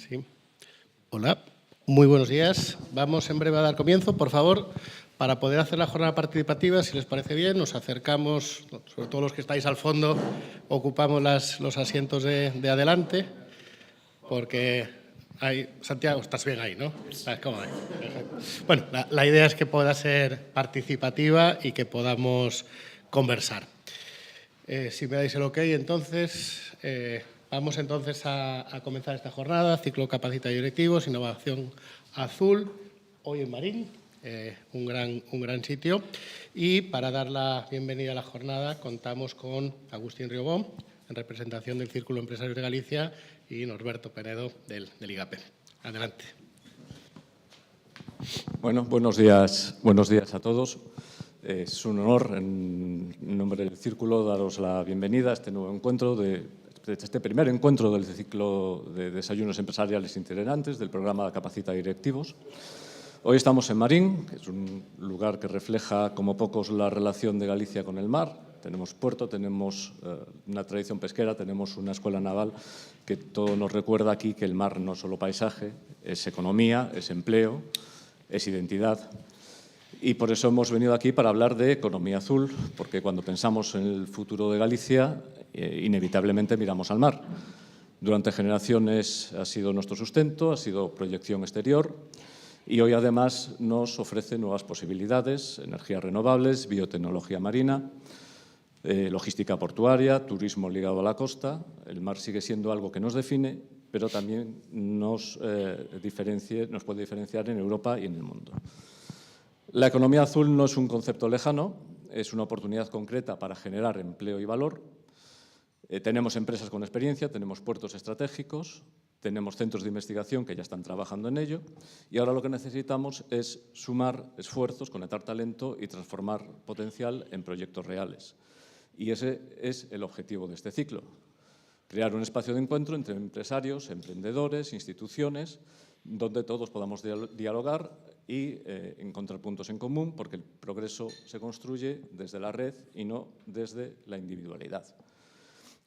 Sí. Hola, muy buenos días. Vamos en breve a dar comienzo. Por favor, para poder hacer la jornada participativa, si les parece bien, nos acercamos, sobre todo los que estáis al fondo, ocupamos los asientos de adelante, porque hay... Santiago, estás bien ahí, ¿no? ¿Estás cómodo ahí? Bueno, la idea es que pueda ser participativa y que podamos conversar. Si me dais el ok, entonces, vamos entonces a comenzar esta jornada, ciclo Capacita Directivos, Innovación Azul, hoy en Marín, un gran sitio. Y para dar la bienvenida a la jornada contamos con Agustín Riobó, en representación del Círculo Empresarios de Galicia, y Norberto Penedo, del IGAPE. Adelante. Bueno, buenos días a todos. Es un honor, en nombre del Círculo, daros la bienvenida a este nuevo encuentro, este primer encuentro del ciclo de desayunos empresariales itinerantes del programa Capacita Directivos. Hoy estamos en Marín, que es un lugar que refleja como pocos la relación de Galicia con el mar. Tenemos puerto, tenemos una tradición pesquera, tenemos una escuela naval que todo nos recuerda aquí que el mar no es solo paisaje, es economía, es empleo, es identidad. Y por eso hemos venido aquí para hablar de economía azul, porque cuando pensamos en el futuro de Galicia, inevitablemente miramos al mar. Durante generaciones ha sido nuestro sustento, ha sido proyección exterior y hoy además nos ofrece nuevas posibilidades, energías renovables, biotecnología marina, logística portuaria, turismo ligado a la costa. El mar sigue siendo algo que nos define, pero también nos puede diferenciar en Europa y en el mundo. La economía azul no es un concepto lejano, es una oportunidad concreta para generar empleo y valor. Tenemos empresas con experiencia, tenemos puertos estratégicos, tenemos centros de investigación que ya están trabajando en ello y ahora lo que necesitamos es sumar esfuerzos, conectar talento y transformar potencial en proyectos reales. Y ese es el objetivo de este ciclo, crear un espacio de encuentro entre empresarios, emprendedores, instituciones, donde todos podamos dialogar y encontrar puntos en común, porque el progreso se construye desde la red y no desde la individualidad.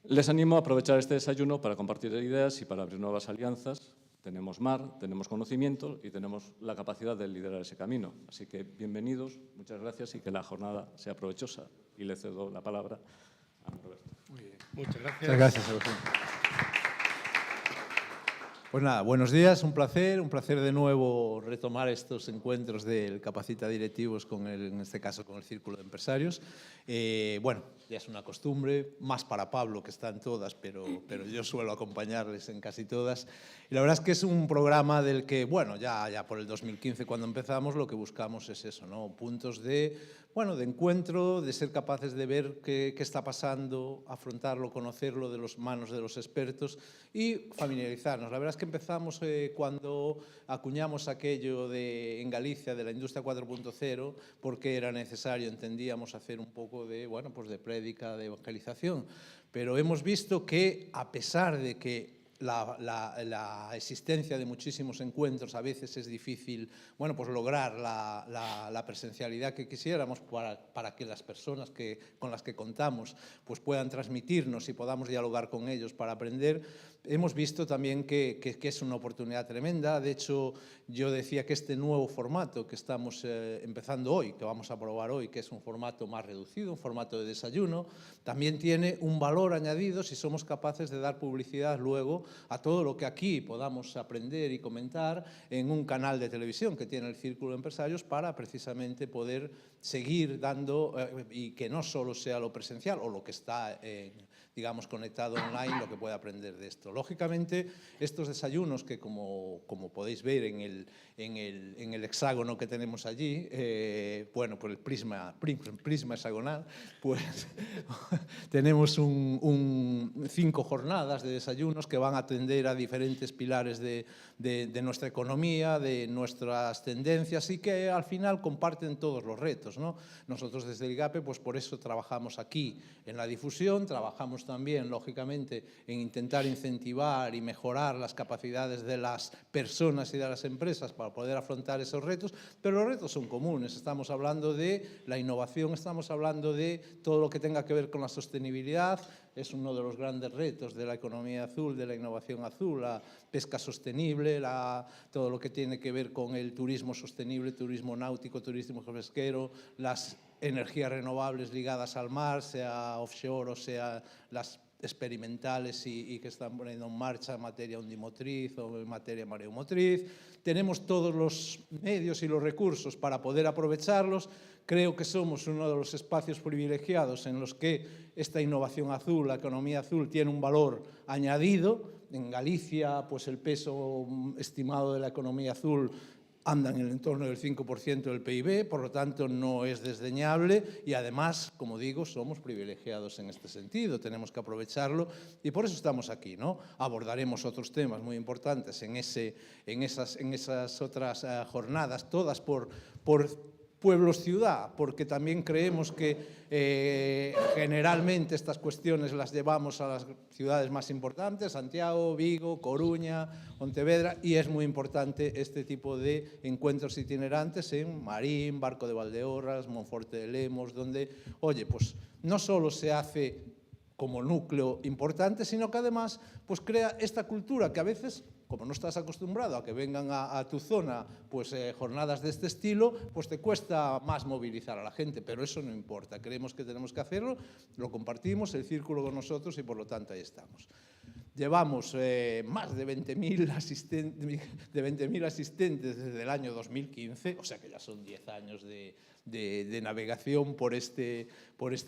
Les animo a aprovechar este desayuno para compartir ideas y para abrir nuevas alianzas. Tenemos mar, tenemos conocimiento y tenemos la capacidad de liderar ese camino. Así que bienvenidos, muchas gracias y que la jornada sea provechosa. Y le cedo la palabra a Roberto. Muy bien. Muchas gracias. Muchas gracias, Agustín. Pues nada, buenos días, un placer de nuevo retomar estos encuentros del Capacita Directivos en este caso con el Círculo de Empresarios. Bueno, ya es una costumbre, más para Pablo que está en todas, pero yo suelo acompañarles en casi todas. Y la verdad es que es un programa del que, bueno, ya por el 2015 cuando empezamos lo que buscamos es eso, ¿no? Puntos de encuentro, de ser capaces de ver qué está pasando, afrontarlo, conocerlo de las manos de los expertos y familiarizarnos. La verdad es que empezamos cuando acuñamos aquello en Galicia de la industria 4.0 porque era necesario, entendíamos, hacer un poco de prédica, de evangelización. Pero hemos visto que a pesar de que la existencia de muchísimos encuentros a veces es difícil lograr la presencialidad que quisiéramos para que las personas con las que contamos puedan transmitirnos y podamos dialogar con ellos para aprender. Hemos visto también que es una oportunidad tremenda. De hecho, yo decía que este nuevo formato que estamos empezando hoy, que vamos a probar hoy, que es un formato más reducido, un formato de desayuno, también tiene un valor añadido si somos capaces de dar publicidad luego a todo lo que aquí podamos aprender y comentar en un canal de televisión que tiene el Círculo de Empresarios para precisamente poder seguir dando y que no solo sea lo presencial o lo que está conectado online, lo que puede aprender de esto. Lógicamente, estos desayunos que como podéis ver en el hexágono que tenemos allí, por el prisma hexagonal, pues tenemos 5 jornadas de desayunos que van a atender a diferentes pilares de nuestra economía, de nuestras tendencias y que al final comparten todos los retos, ¿no? Nosotros desde el IGAPE, pues por eso trabajamos aquí en la difusión, trabajamos también, lógicamente, en intentar incentivar y mejorar las capacidades de las personas y de las empresas para poder afrontar esos retos, pero los retos son comunes. Estamos hablando de la innovación, estamos hablando de todo lo que tenga que ver con la sostenibilidad, es uno de los grandes retos de la economía azul, de la innovación azul, la pesca sostenible, todo lo que tiene que ver con el turismo sostenible, turismo náutico, turismo pesquero, las energías renovables ligadas al mar, sea offshore o sea las experimentales y que están poniendo en marcha en materia undimotriz o en materia mareomotriz. Tenemos todos los medios y los recursos para poder aprovecharlos. Creo que somos uno de los espacios privilegiados en los que esta innovación azul, la economía azul, tiene un valor añadido. En Galicia, pues el peso estimado de la economía azul anda en el entorno del 5% del PIB, por lo tanto no es desdeñable y además, como digo, somos privilegiados en este sentido, tenemos que aprovecharlo y por eso estamos aquí, ¿no? Abordaremos otros temas muy importantes en esas otras jornadas, todas por pueblos-ciudad, porque también creemos que generalmente estas cuestiones las llevamos a las ciudades más importantes, Santiago, Vigo, Coruña, Pontevedra, y es muy importante este tipo de encuentros itinerantes en Marín, Barco de Valdeorras, Monforte de Lemos, donde, oye, pues no solo se hace como núcleo importante, sino que además pues crea esta cultura que a veces, como no estás acostumbrado a que vengan a tu zona pues, jornadas de este estilo, pues te cuesta más movilizar a la gente, pero eso no importa. Creemos que tenemos que hacerlo, lo compartimos, el círculo con nosotros y por lo tanto ahí estamos. Llevamos más de 20.000 asistentes desde el año 2015, o sea que ya son 10 años de navegación por este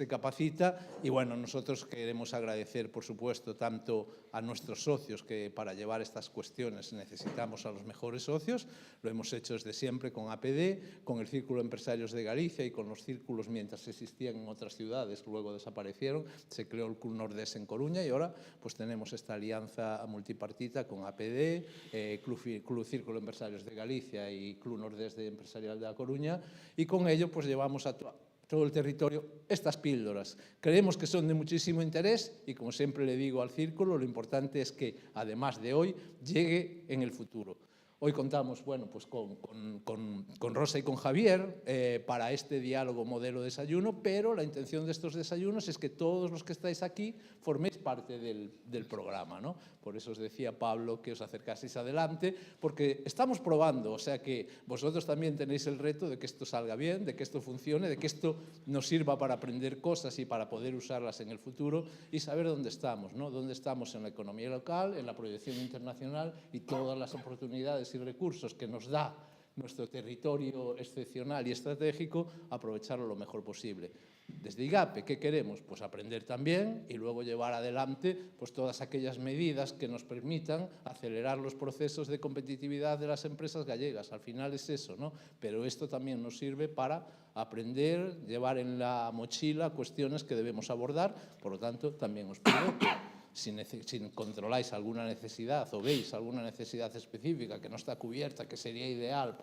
Capacita. Y bueno, nosotros queremos agradecer, por supuesto, tanto a nuestros socios, que para llevar estas cuestiones necesitamos a los mejores socios. Lo hemos hecho desde siempre con APD, con el Círculo de Empresarios de Galicia y con los círculos mientras existían en otras ciudades, luego desaparecieron. Se creó el Club Nordés en Coruña y ahora pues tenemos esta alianza multipartita con APD, Club Círculo de Empresarios de Galicia y Club Nordés de Empresarial de La Coruña, y con ello pues llevamos a todo el territorio estas píldoras. Creemos que son de muchísimo interés y, como siempre le digo al Círculo, lo importante es que, además de hoy, llegue en el futuro. Hoy contamos pues con Rosa y con Javier para este diálogo modelo desayuno, pero la intención de estos desayunos es que todos los que estáis aquí forméis parte del programa, ¿no? Por eso os decía Pablo que os acercaseis adelante, porque estamos probando, o sea que vosotros también tenéis el reto de que esto salga bien, de que esto funcione, de que esto nos sirva para aprender cosas y para poder usarlas en el futuro y saber dónde estamos, ¿no? Dónde estamos en la economía local, en la proyección internacional y todas las oportunidades y recursos que nos da nuestro territorio excepcional y estratégico, aprovecharlo lo mejor posible. Desde IGAPE, ¿qué queremos? Pues aprender también y luego llevar adelante pues todas aquellas medidas que nos permitan acelerar los procesos de competitividad de las empresas gallegas. Al final es eso, ¿no? Pero esto también nos sirve para aprender, llevar en la mochila cuestiones que debemos abordar. Por lo tanto, también os pido que si controláis alguna necesidad o veis alguna necesidad específica que no está cubierta, que sería ideal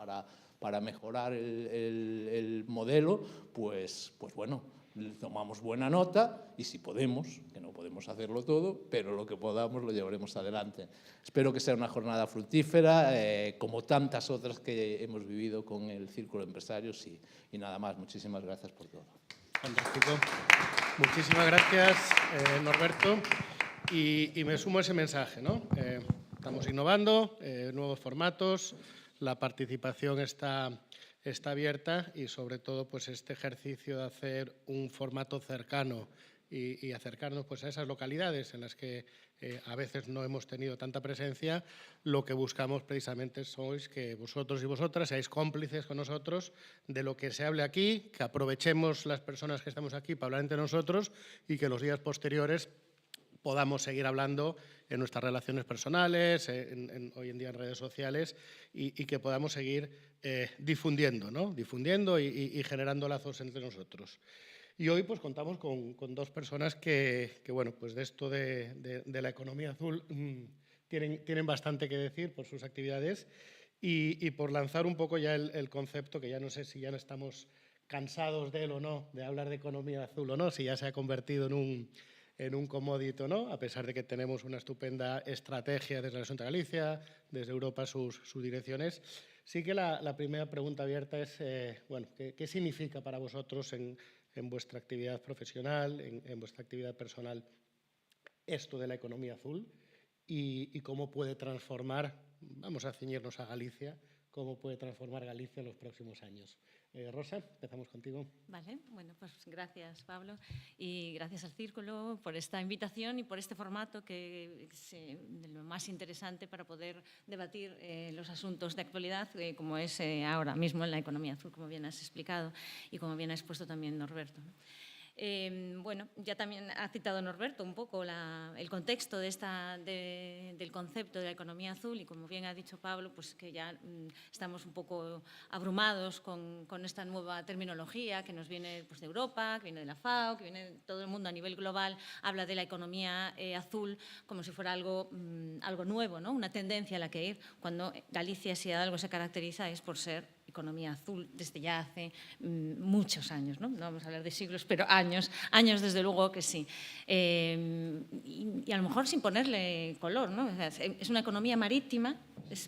para mejorar el modelo, pues bueno, tomamos buena nota y si podemos, que no podemos hacerlo todo, pero lo que podamos lo llevaremos adelante. Espero que sea una jornada fructífera, como tantas otras que hemos vivido con el Círculo de Empresarios y nada más. Muchísimas gracias por todo. Fantástico. Muchísimas gracias, Norberto. Y me sumo a ese mensaje, ¿no? Estamos innovando, nuevos formatos, la participación está abierta y sobre todo pues este ejercicio de hacer un formato cercano y acercarnos pues a esas localidades en las que a veces no hemos tenido tanta presencia, lo que buscamos precisamente sois que vosotros y vosotras seáis cómplices con nosotros de lo que se hable aquí, que aprovechemos las personas que estamos aquí para hablar entre nosotros y que los días posteriores podamos seguir hablando en nuestras relaciones personales, hoy en día en redes sociales, y que podamos seguir difundiendo, ¿no? Difundiendo y generando lazos entre nosotros. Y hoy pues contamos con dos personas que bueno, pues de esto de la economía azul tienen bastante que decir por sus actividades y por lanzar un poco ya el concepto, que ya no sé si ya no estamos cansados de él o no, de hablar de economía azul o no, si ya se ha convertido en un commodity, ¿no? A pesar de que tenemos una estupenda estrategia desde la Xunta de Galicia, desde Europa sus direcciones. Sí que la primera pregunta abierta es, bueno, ¿qué significa para vosotros en vuestra actividad profesional, en vuestra actividad personal, esto de la economía azul y cómo puede transformar, vamos a ceñirnos a Galicia, cómo puede transformar Galicia en los próximos años. Rosa, empezamos contigo. Vale, bueno, pues gracias, Pablo, y gracias al Círculo por esta invitación y por este formato que es de lo más interesante para poder debatir los asuntos de actualidad, como es ahora mismo en la economía azul, como bien has explicado y como bien ha expuesto también Norberto, ¿no? Bueno, ya también ha citado Norberto un poco el contexto del concepto de la economía azul y, como bien ha dicho Pablo, pues que ya estamos un poco abrumados con esta nueva terminología que nos viene pues, de Europa, que viene de la FAO, que viene de todo el mundo a nivel global, habla de la economía azul como si fuera algo nuevo, ¿no? Una tendencia a la que ir, cuando Galicia, si algo se caracteriza, es por ser economía azul desde ya hace muchos años, ¿no? No vamos a hablar de siglos, pero años desde luego que sí. Y a lo mejor sin ponerle color, ¿no? O sea, es una economía marítima,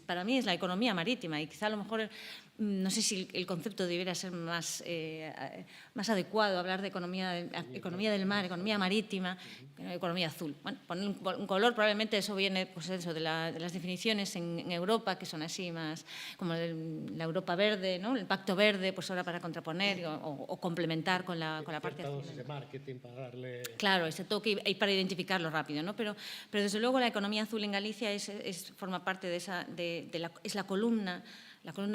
para mí es la economía marítima y quizá a lo mejor, no sé si el concepto debiera ser más adecuado, hablar de economía del mar, economía marítima, economía azul. Bueno, poner un color, probablemente eso viene pues eso, de las definiciones en Europa, que son así más como la Europa verde, ¿no? El Pacto Verde, pues ahora para contraponer o complementar con la parte azul. Ese marketing para darle... Claro, ese toque y para identificarlo rápido, ¿no? Pero desde luego la economía azul en Galicia forma parte es la columna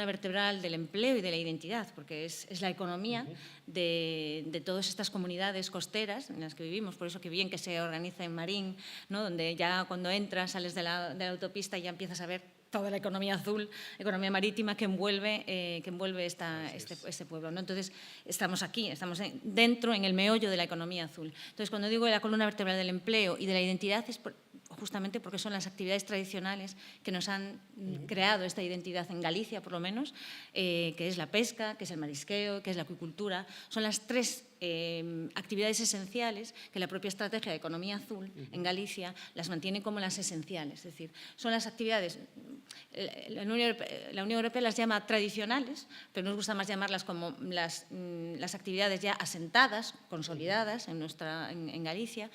vertebral del empleo y de la identidad, porque es la economía de todas estas comunidades costeras en las que vivimos, por eso que bien que se organiza en Marín, ¿no? Donde ya cuando entras, sales de la autopista y ya empiezas a ver toda la economía azul, economía marítima que envuelve este pueblo, ¿no? Entonces, estamos aquí, estamos dentro, en el meollo de la economía azul. Entonces, cuando digo la columna vertebral del empleo y de la identidad, es justamente porque son las actividades tradicionales que nos han creado esta identidad en Galicia, por lo menos, que es la pesca, que es el marisqueo, que es la acuicultura. Son las tres actividades esenciales que la propia estrategia de economía azul en Galicia las mantiene como las esenciales. Es decir, son las actividades, la Unión Europea las llama tradicionales, pero nos gusta más llamarlas como las actividades ya asentadas, consolidadas en Galicia,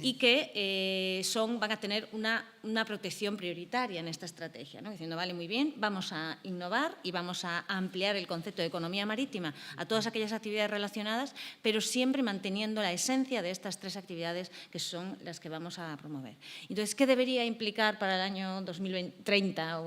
y que van a tener una protección prioritaria en esta estrategia, ¿no? Diciendo, vale, muy bien, vamos a innovar y vamos a ampliar el concepto de economía marítima a todas aquellas actividades relacionadas, pero siempre manteniendo la esencia de estas tres actividades que son las que vamos a promover. Entonces, ¿qué debería implicar para el año 2030?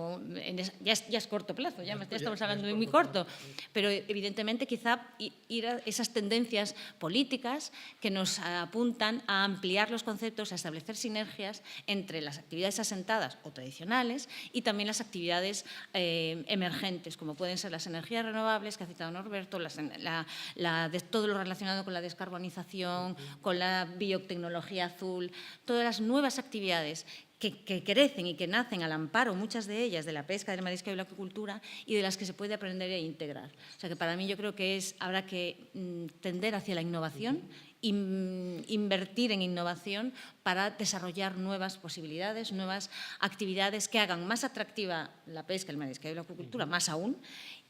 Ya es corto plazo, ya estamos hablando de muy corto, pero evidentemente quizá ir a esas tendencias políticas que nos apuntan a ampliar los conceptos, a establecer sinergias entre las actividades asentadas o tradicionales y también las actividades emergentes, como pueden ser las energías renovables, que ha citado Norberto, de todo lo relacionado con la descarbonización, con la biotecnología azul, todas las nuevas actividades que crecen y que nacen al amparo, muchas de ellas, de la pesca, del marisqueo y la acuicultura, y de las que se puede aprender e integrar. O sea que para mí yo creo que habrá que tender hacia la innovación, invertir en innovación para desarrollar nuevas posibilidades, nuevas actividades que hagan más atractiva la pesca, el marisqueo y la acuicultura, más aún,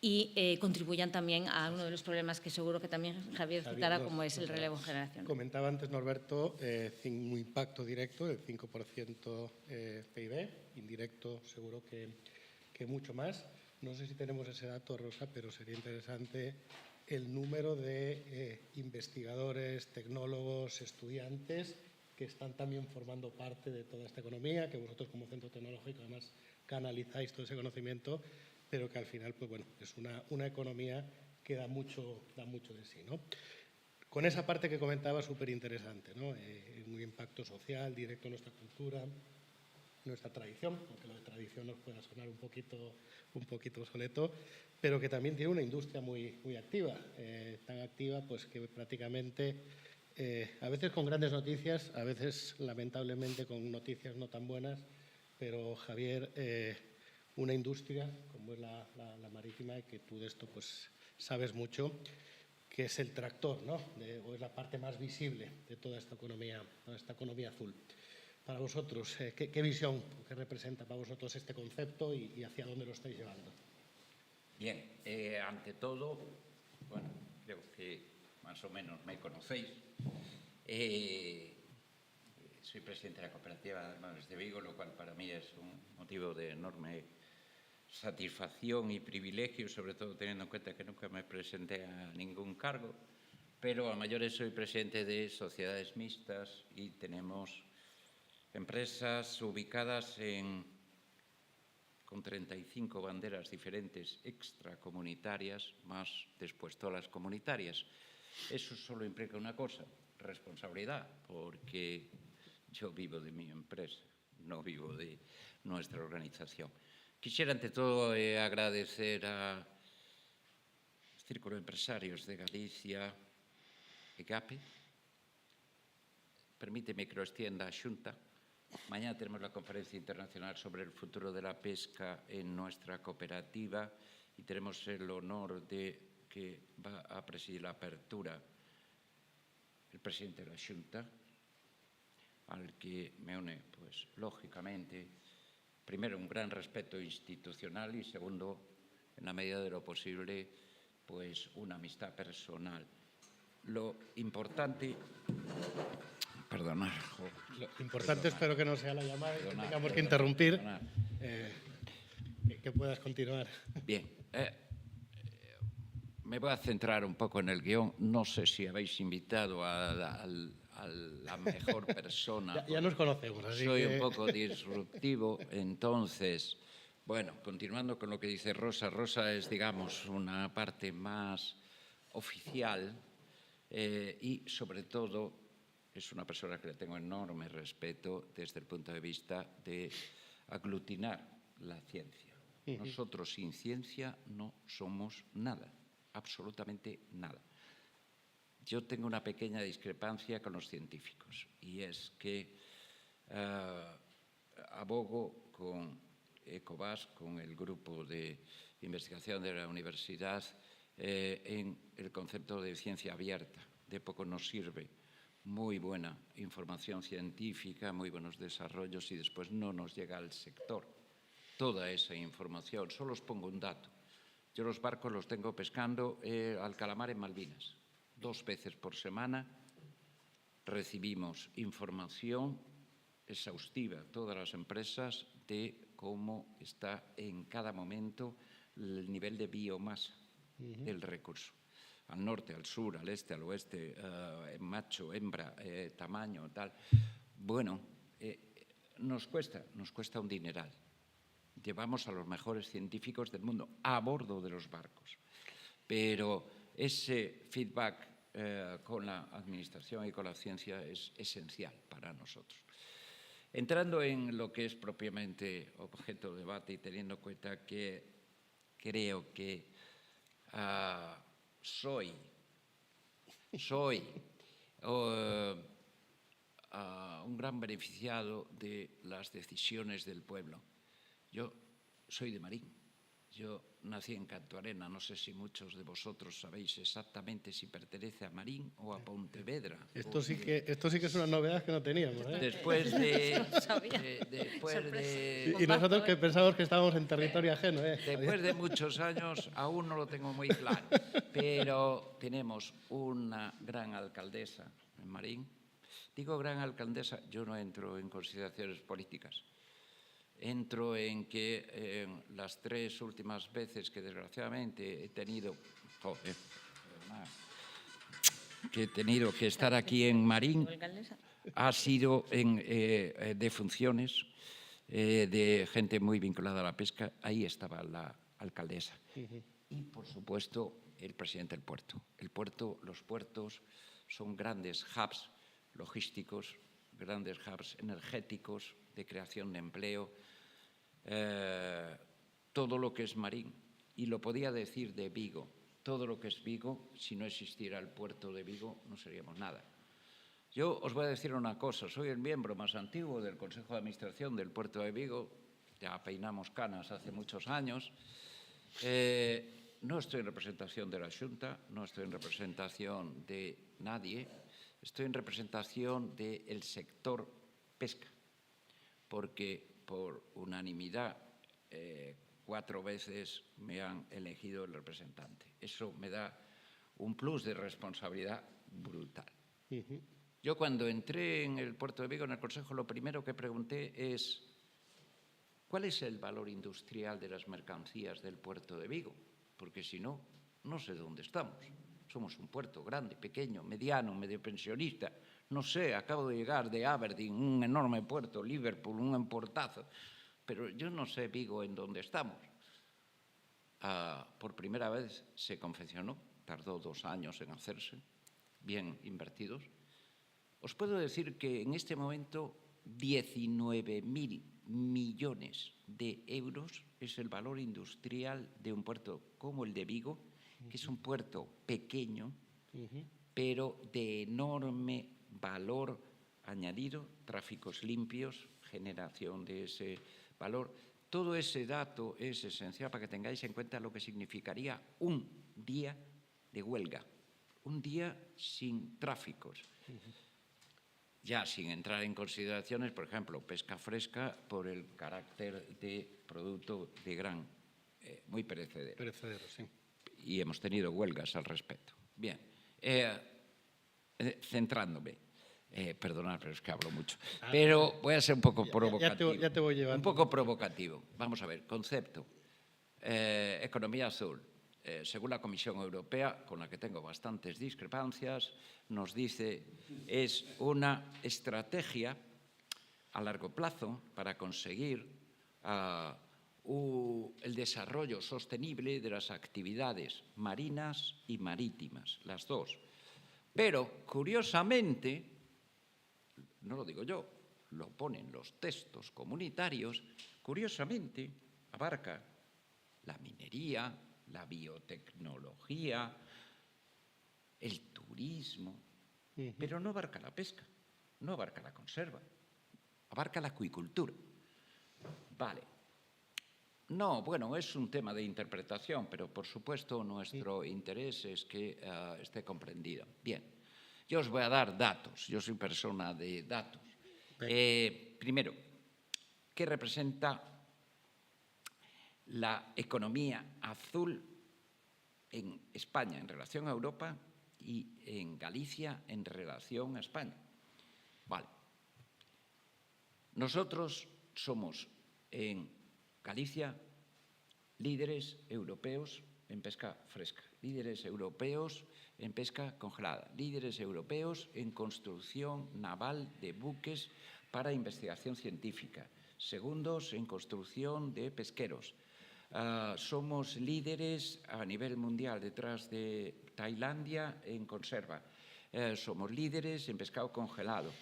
y contribuyan también a uno de los problemas que seguro que también Javier citará, como es el relevo generacional. Comentaba antes Norberto un impacto directo del 5% PIB, indirecto seguro que mucho más. No sé si tenemos ese dato, Rosa, pero sería interesante el número de investigadores, tecnólogos, estudiantes que están también formando parte de toda esta economía, que vosotros como centro tecnológico además canalizáis todo ese conocimiento, pero que al final pues bueno, es una economía que da mucho de sí, ¿no? Con esa parte que comentaba, súper interesante, ¿no? Un impacto social directo en nuestra cultura, nuestra tradición, aunque lo de tradición nos pueda sonar un poquito obsoleto, pero que también tiene una industria muy activa, tan activa pues que prácticamente, a veces con grandes noticias, a veces lamentablemente con noticias no tan buenas, pero Javier, una industria como es la marítima, y que tú de esto pues sabes mucho, que es el tractor, ¿no? O es la parte más visible de toda esta economía azul. Para vosotros, ¿qué visión, qué representa para vosotros este concepto y hacia dónde lo estáis llevando? Bien, ante todo, bueno, creo que más o menos me conocéis. soy presidente de la cooperativa de Armadores de Vigo, lo cual para mí es un motivo de enorme satisfacción y privilegio, sobre todo teniendo en cuenta que nunca me presenté a ningún cargo, pero a mayores soy presidente de sociedades mixtas y tenemos empresas ubicadas con 35 banderas diferentes extracomunitarias, más después todas las comunitarias. Eso solo implica una cosa, responsabilidad, porque yo vivo de mi empresa, no vivo de nuestra organización. Quisiera, ante todo, agradecer al Círculo de Empresarios de Galicia, EGAPE. Permíteme que lo extienda a Xunta. Mañana tenemos la conferencia internacional sobre el futuro de la pesca en nuestra cooperativa y tenemos el honor de que va a presidir la apertura el presidente de la Xunta, al que me une, pues, lógicamente, primero, un gran respeto institucional y, segundo, en la medida de lo posible, pues, una amistad personal. Lo importante... Perdonar. Lo importante, espero que no sea la llamada y que tengamos que interrumpir, que puedas continuar. Bien. Me voy a centrar un poco en el guión. No sé si habéis invitado a la mejor persona. Ya nos conocemos, así Soy que... un poco disruptivo, entonces, bueno, continuando con lo que dice Rosa. Rosa es, digamos, una parte más oficial y, sobre todo, es una persona que le tengo enorme respeto desde el punto de vista de aglutinar la ciencia. Nosotros sin ciencia no somos nada, absolutamente nada. Yo tengo una pequeña discrepancia con los científicos y es que abogo con ECOBAS, con el grupo de investigación de la universidad, en el concepto de ciencia abierta. De poco nos sirve muy buena información científica, muy buenos desarrollos y después no nos llega al sector toda esa información. Solo os pongo un dato. Yo los barcos los tengo pescando al calamar en Malvinas. 2 veces por semana recibimos información exhaustiva, todas las empresas, de cómo está en cada momento el nivel de biomasa del recurso. Al norte, al sur, al este, al oeste, macho, hembra, tamaño, tal. Bueno, nos cuesta un dineral. Llevamos a los mejores científicos del mundo a bordo de los barcos. Pero ese feedback con la administración y con la ciencia es esencial para nosotros. Entrando en lo que es propiamente objeto de debate y teniendo en cuenta que creo que soy un gran beneficiado de las decisiones del pueblo. Yo soy de Marín. Yo nací en Cantuarena. No sé si muchos de vosotros sabéis exactamente si pertenece a Marín o a Pontevedra. Esto sí que es una novedad que no teníamos, ¿eh? Después de Y nosotros que pensábamos que estábamos en territorio ajeno, ¿eh? Después de muchos años aún no lo tengo muy claro, pero tenemos una gran alcaldesa en Marín. Digo gran alcaldesa, yo no entro en consideraciones políticas. Entro en que las 3 últimas veces que desgraciadamente he tenido que estar aquí en Marín ha sido de funciones de gente muy vinculada a la pesca. Ahí estaba la alcaldesa. Y, por supuesto, el presidente del puerto. Los puertos son grandes hubs logísticos, grandes hubs energéticos de creación de empleo, todo lo que es Marín. Y lo podía decir de Vigo. Todo lo que es Vigo, si no existiera el puerto de Vigo, no seríamos nada. Yo os voy a decir una cosa, soy el miembro más antiguo del Consejo de Administración del puerto de Vigo, ya peinamos canas hace muchos años. No estoy en representación de la Xunta, no estoy en representación de nadie, estoy en representación del sector pesca, porque por unanimidad 4 veces me han elegido el representante. Eso me da un plus de responsabilidad brutal. Yo cuando entré en el puerto de Vigo, en el Consejo, lo primero que pregunté es ¿cuál es el valor industrial de las mercancías del puerto de Vigo? Porque si no, no sé dónde estamos. Somos un puerto grande, pequeño, mediano, medio pensionista. No sé, acabo de llegar de Aberdeen, un enorme puerto, Liverpool, un portazo. Pero yo no sé Vigo en dónde estamos. Por primera vez se confeccionó, tardó 2 años en hacerse, bien invertidos. Os puedo decir que en este momento 19.000 millones de euros es el valor industrial de un puerto como el de Vigo, que es un puerto pequeño, pero de enorme valor añadido, tráficos limpios, generación de ese valor. Todo ese dato es esencial para que tengáis en cuenta lo que significaría un día de huelga, un día sin tráficos. Ya sin entrar en consideraciones, por ejemplo, pesca fresca por el carácter de producto de gran, muy perecedero. Perecedero, sí. Y hemos tenido huelgas al respecto. Bien, centrándome, perdonad, pero es que hablo mucho, pero voy a ser un poco provocativo. Ya te voy llevando. Un poco provocativo. Vamos a ver, concepto. Economía azul. Según la Comisión Europea, con la que tengo bastantes discrepancias, nos dice es una estrategia a largo plazo para conseguir el desarrollo sostenible de las actividades marinas y marítimas, las dos. Pero, curiosamente, no lo digo yo, lo ponen los textos comunitarios, curiosamente abarca la minería, la biotecnología, el turismo, pero no abarca la pesca, no abarca la conserva, abarca la acuicultura. Vale. No, bueno, es un tema de interpretación, pero por supuesto nuestro interés es que esté comprendido. Bien, yo os voy a dar datos, yo soy persona de datos. Primero, ¿qué representa la economía azul en España en relación a Europa y en Galicia en relación a España? Vale. Nosotros somos en Galicia líderes europeos en pesca fresca, líderes europeos en pesca congelada, líderes europeos en construcción naval de buques para investigación científica, segundos en construcción de pesqueros. Somos líderes a nivel mundial detrás de Tailandia en conserva. Somos líderes en pescado congelado.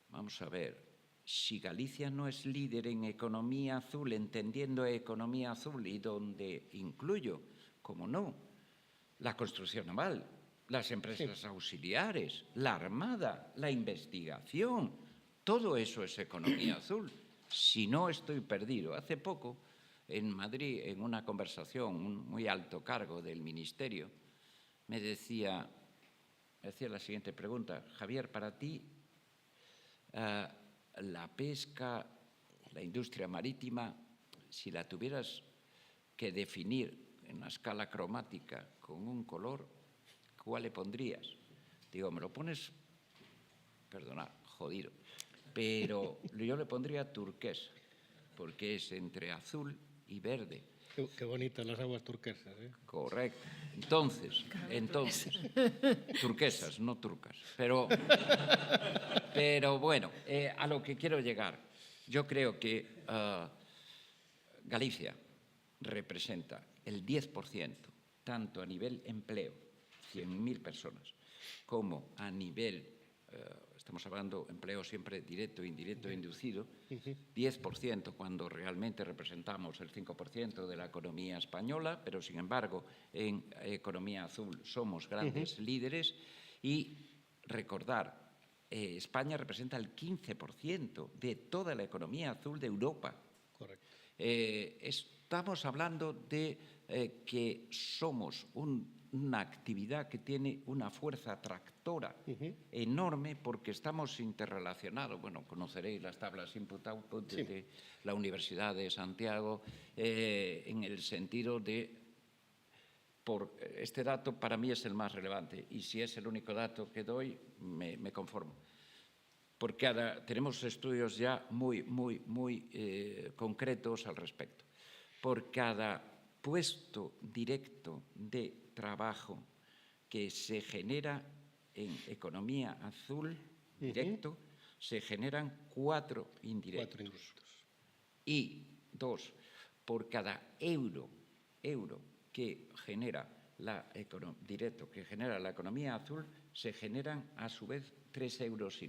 Vamos a ver, si Galicia no es líder en economía azul, entendiendo economía azul y donde incluyo, como no, la construcción naval, las empresas auxiliares, la armada, la investigación, todo eso es economía azul. Si no, estoy perdido. Hace poco, en Madrid, en una conversación, un muy alto cargo del Ministerio, me hacía la siguiente pregunta: Javier, para ti, la pesca, la industria marítima, si la tuvieras que definir en una escala cromática con un color, ¿cuál le pondrías? Digo, me lo pones, perdonad, jodido, pero yo le pondría turquesa, porque es entre azul y verde. Qué bonitas las aguas turquesas, ¿eh? Correcto. Entonces, turquesas, no turcas. Pero bueno, a lo que quiero llegar, yo creo que Galicia representa el 10%, tanto a nivel empleo, 100.000 personas, como a nivel, estamos hablando empleo siempre directo, indirecto e inducido, 10% cuando realmente representamos el 5% de la economía española, pero sin embargo en economía azul somos grandes líderes. Y recordar, España representa el 15% de toda la economía azul de Europa. Correcto. Estamos hablando de que somos una actividad que tiene una fuerza tractora enorme porque estamos interrelacionados. Bueno, conoceréis las tablas input-output de la Universidad de Santiago en el sentido de Este dato para mí es el más relevante y si es el único dato que doy, me conformo. Tenemos estudios ya muy concretos al respecto. Por cada puesto directo de trabajo que se genera en economía azul directo, se generan 4 indirectos. Y 2, por cada euro que genera directo que genera la economía azul, se generan a su vez 3,5 euros.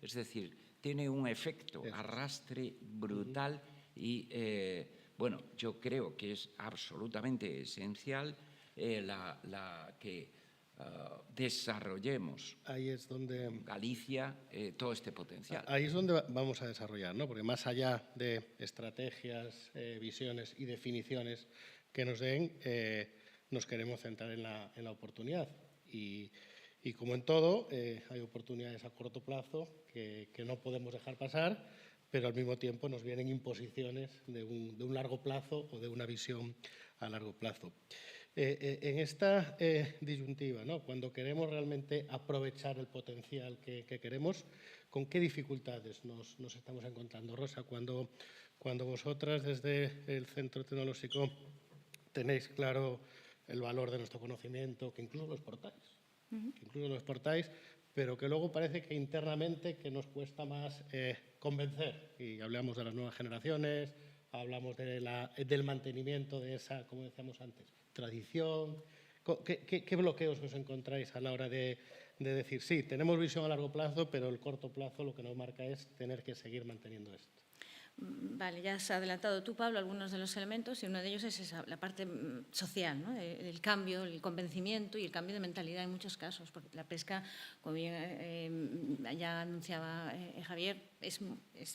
Es decir, tiene un efecto arrastre brutal y, bueno, yo creo que es absolutamente esencial que desarrollemos ahí es donde Galicia todo este potencial. Ahí es donde vamos a desarrollar, ¿no? Porque más allá de estrategias, visiones y definiciones que nos den, nos queremos centrar en la oportunidad. Y como en todo, hay oportunidades a corto plazo que no podemos dejar pasar, pero al mismo tiempo nos vienen imposiciones de un largo plazo o de una visión a largo plazo. En esta disyuntiva, ¿no? Cuando queremos realmente aprovechar el potencial que queremos, ¿con qué dificultades nos estamos encontrando, Rosa? Cuando vosotras desde el Centro Tecnológico tenéis claro el valor de nuestro conocimiento, que incluso lo exportáis, pero que luego parece que internamente que nos cuesta más convencer. Y hablamos de las nuevas generaciones, hablamos del mantenimiento de esa, como decíamos antes, tradición. ¿Qué bloqueos os encontráis a la hora de decir, sí, tenemos visión a largo plazo, pero el corto plazo lo que nos marca es tener que seguir manteniendo esto? Vale, ya has adelantado tú, Pablo, algunos de los elementos y uno de ellos es la parte social, ¿no? El cambio, el convencimiento y el cambio de mentalidad en muchos casos, porque la pesca, como bien ya anunciaba Javier, es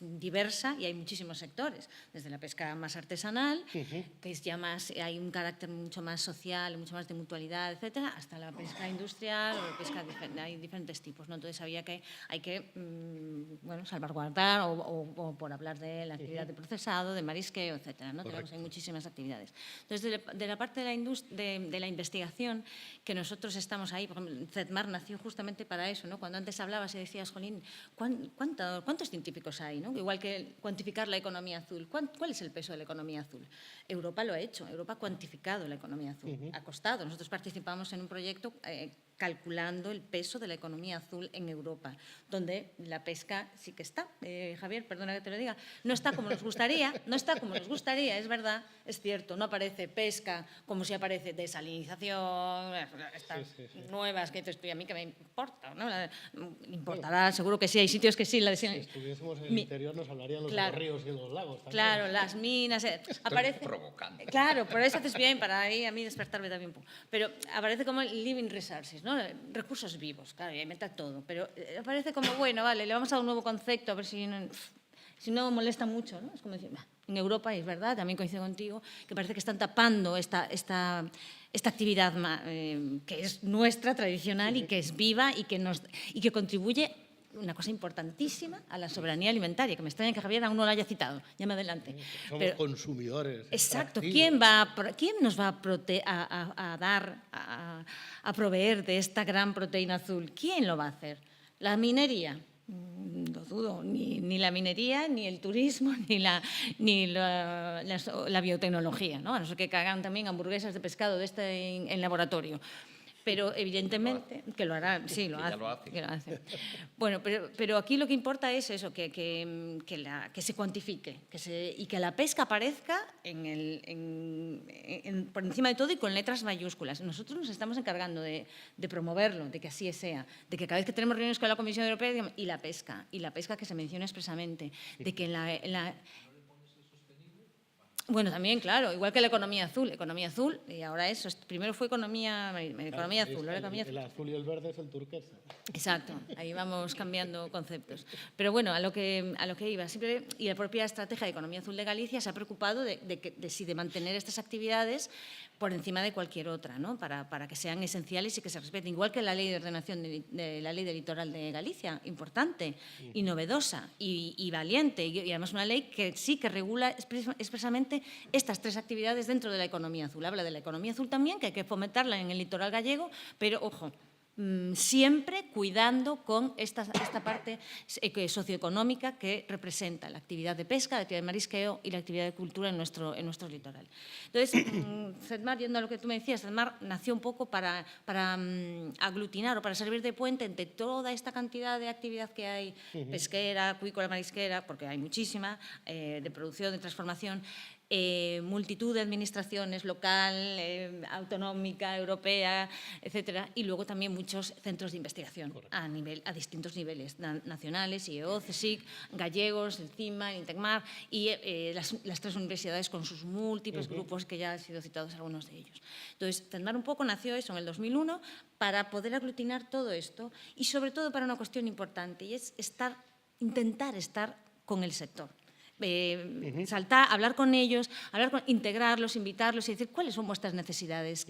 diversa y hay muchísimos sectores, desde la pesca más artesanal, que es ya hay un carácter mucho más social, mucho más de mutualidad, etcétera, hasta la pesca industrial o pesca, hay diferentes tipos, ¿no? Entonces había que bueno, salvaguardar o por hablar de la actividad de procesado, de marisqueo, etcétera, ¿no? Tenemos muchísimas actividades. Entonces, de la parte de la investigación, que nosotros estamos ahí, por ejemplo, CEDMAR nació justamente para eso, ¿no? Cuando antes hablabas y decías, jolín, ¿cuántos científicos hay, ¿no? Igual que cuantificar la economía azul. ¿Cuál es el peso de la economía azul? Europa lo ha hecho, Europa ha cuantificado la economía azul, ha costado. Nosotros participamos en un proyecto calculando el peso de la economía azul en Europa, donde la pesca sí que está. Javier, perdona que te lo diga, no está como nos gustaría, es verdad, es cierto, no aparece pesca como si aparece desalinización, estas nuevas que dices tú y a mí que me importa, ¿no? Importará, seguro que sí, hay sitios que sí. Si estuviésemos en el interior nos hablarían los ríos y los lagos también. Claro, las minas, aparece provocando. Claro, por eso haces bien, para ahí a mí despertarme también un poco. Pero aparece como living resources, ¿no? Recursos vivos, claro, y ahí meta todo. Pero aparece como, bueno, vale, le vamos a dar un nuevo concepto, a ver si no molesta mucho, ¿no? Es como decir, en Europa, y es verdad, también coincido contigo, que parece que están tapando esta actividad que es nuestra, tradicional, y que es viva y que contribuye una cosa importantísima a la soberanía alimentaria, que me extraña que Javier aún no lo haya citado. Ya me adelante. Somos consumidores. Exacto. Activos. ¿Quién nos va a proveer de esta gran proteína azul? ¿Quién lo va a hacer? ¿La minería? Lo dudo. Ni la minería, ni el turismo, ni la biotecnología, ¿no? A no ser que hagan también hamburguesas de pescado en laboratorio. Pero evidentemente, que lo harán, sí, lo hacen. Bueno, pero aquí lo que importa es eso, que se cuantifique y que la pesca aparezca por encima de todo y con letras mayúsculas. Nosotros nos estamos encargando de promoverlo, de que así sea, de que cada vez que tenemos reuniones con la Comisión Europea, digamos, y la pesca que se menciona expresamente, de que Bueno, también, claro, igual que la economía azul, y ahora eso, primero fue economía azul, ahora economía azul. El azul y el verde es el turquesa. Exacto, ahí vamos cambiando conceptos. Pero bueno, a lo que iba, y la propia estrategia de economía azul de Galicia se ha preocupado de mantener estas actividades por encima de cualquier otra, ¿no? Para que sean esenciales y que se respeten. Igual que la ley de ordenación de la ley del litoral de Galicia, importante y novedosa y valiente, y además una ley que sí que regula expresamente estas tres actividades dentro de la economía azul. Habla de la economía azul también, que hay que fomentarla en el litoral gallego, pero, ojo, siempre cuidando con esta parte socioeconómica que representa la actividad de pesca, la actividad de marisqueo y la actividad de cultura en nuestro litoral. Entonces, CEDMAR, yendo a lo que tú me decías, CEDMAR nació un poco para aglutinar o para servir de puente entre toda esta cantidad de actividad que hay, pesquera, acuícola, marisquera, porque hay muchísima, de producción, de transformación, multitud de administraciones, local, autonómica, europea, etcétera, y luego también muchos centros de investigación a distintos niveles, nacionales, IEO, CSIC, gallegos, el CIMA, el INTECMAR, y las tres universidades con sus múltiples grupos, que ya han sido citados algunos de ellos. Entonces, CEDMAR un poco nació eso en el 2001 para poder aglutinar todo esto y sobre todo para una cuestión importante, y es intentar estar con el sector. Saltar, hablar con ellos, integrarlos, invitarlos y decir cuáles son vuestras necesidades,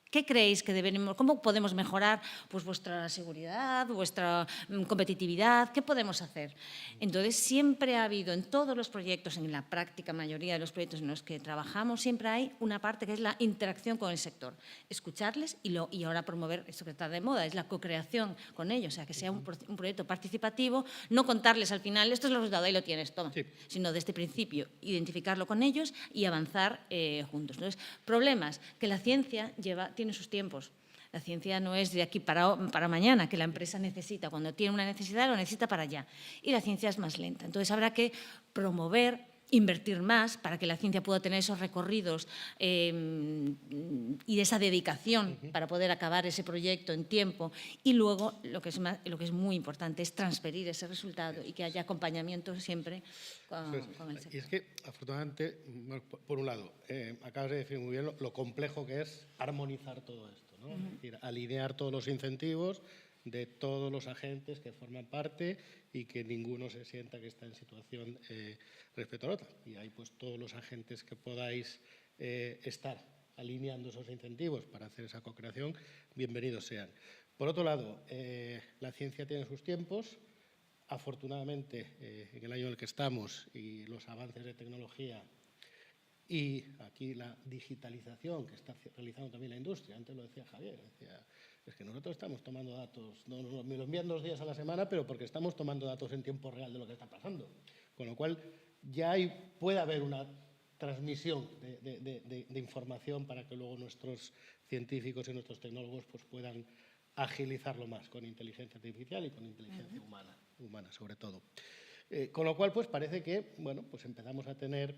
¿qué creéis que deberemos, cómo podemos mejorar pues, vuestra seguridad, vuestra competitividad, qué podemos hacer? Entonces, siempre ha habido en todos los proyectos, en la práctica mayoría de los proyectos en los que trabajamos, siempre hay una parte que es la interacción con el sector, escucharles y ahora promover, esto que está de moda, es la co-creación con ellos, o sea, que sea un proyecto participativo, no contarles al final, esto es el resultado, ahí lo tienes, toma, sino desde el principio, identificarlo con ellos y avanzar juntos. Entonces, problemas que la ciencia tiene sus tiempos. La ciencia no es de aquí para mañana, que la empresa necesita. Cuando tiene una necesidad, lo necesita para allá. Y la ciencia es más lenta. Entonces, habrá que promover, invertir más para que la ciencia pueda tener esos recorridos y esa dedicación para poder acabar ese proyecto en tiempo. Y luego, lo que es muy importante es transferir ese resultado y que haya acompañamiento siempre con el sector. Y es que, afortunadamente, bueno, por un lado, acabas de decir muy bien lo complejo que es armonizar todo esto, ¿no? Es decir, alinear todos los incentivos de todos los agentes que forman parte y que ninguno se sienta que está en situación respecto a otra. Y ahí pues todos los agentes que podáis estar alineando esos incentivos para hacer esa co-creación, bienvenidos sean. Por otro lado, la ciencia tiene sus tiempos. Afortunadamente, en el año en el que estamos y los avances de tecnología y aquí la digitalización que está realizando también la industria, antes lo decía Javier, decía, es que nosotros estamos tomando datos, me lo envían 2 días a la semana, pero porque estamos tomando datos en tiempo real de lo que está pasando. Con lo cual, ya puede haber una transmisión de información para que luego nuestros científicos y nuestros tecnólogos pues, puedan agilizarlo más con inteligencia artificial y con inteligencia humana sobre todo. Con lo cual, pues parece que, bueno, pues empezamos a tener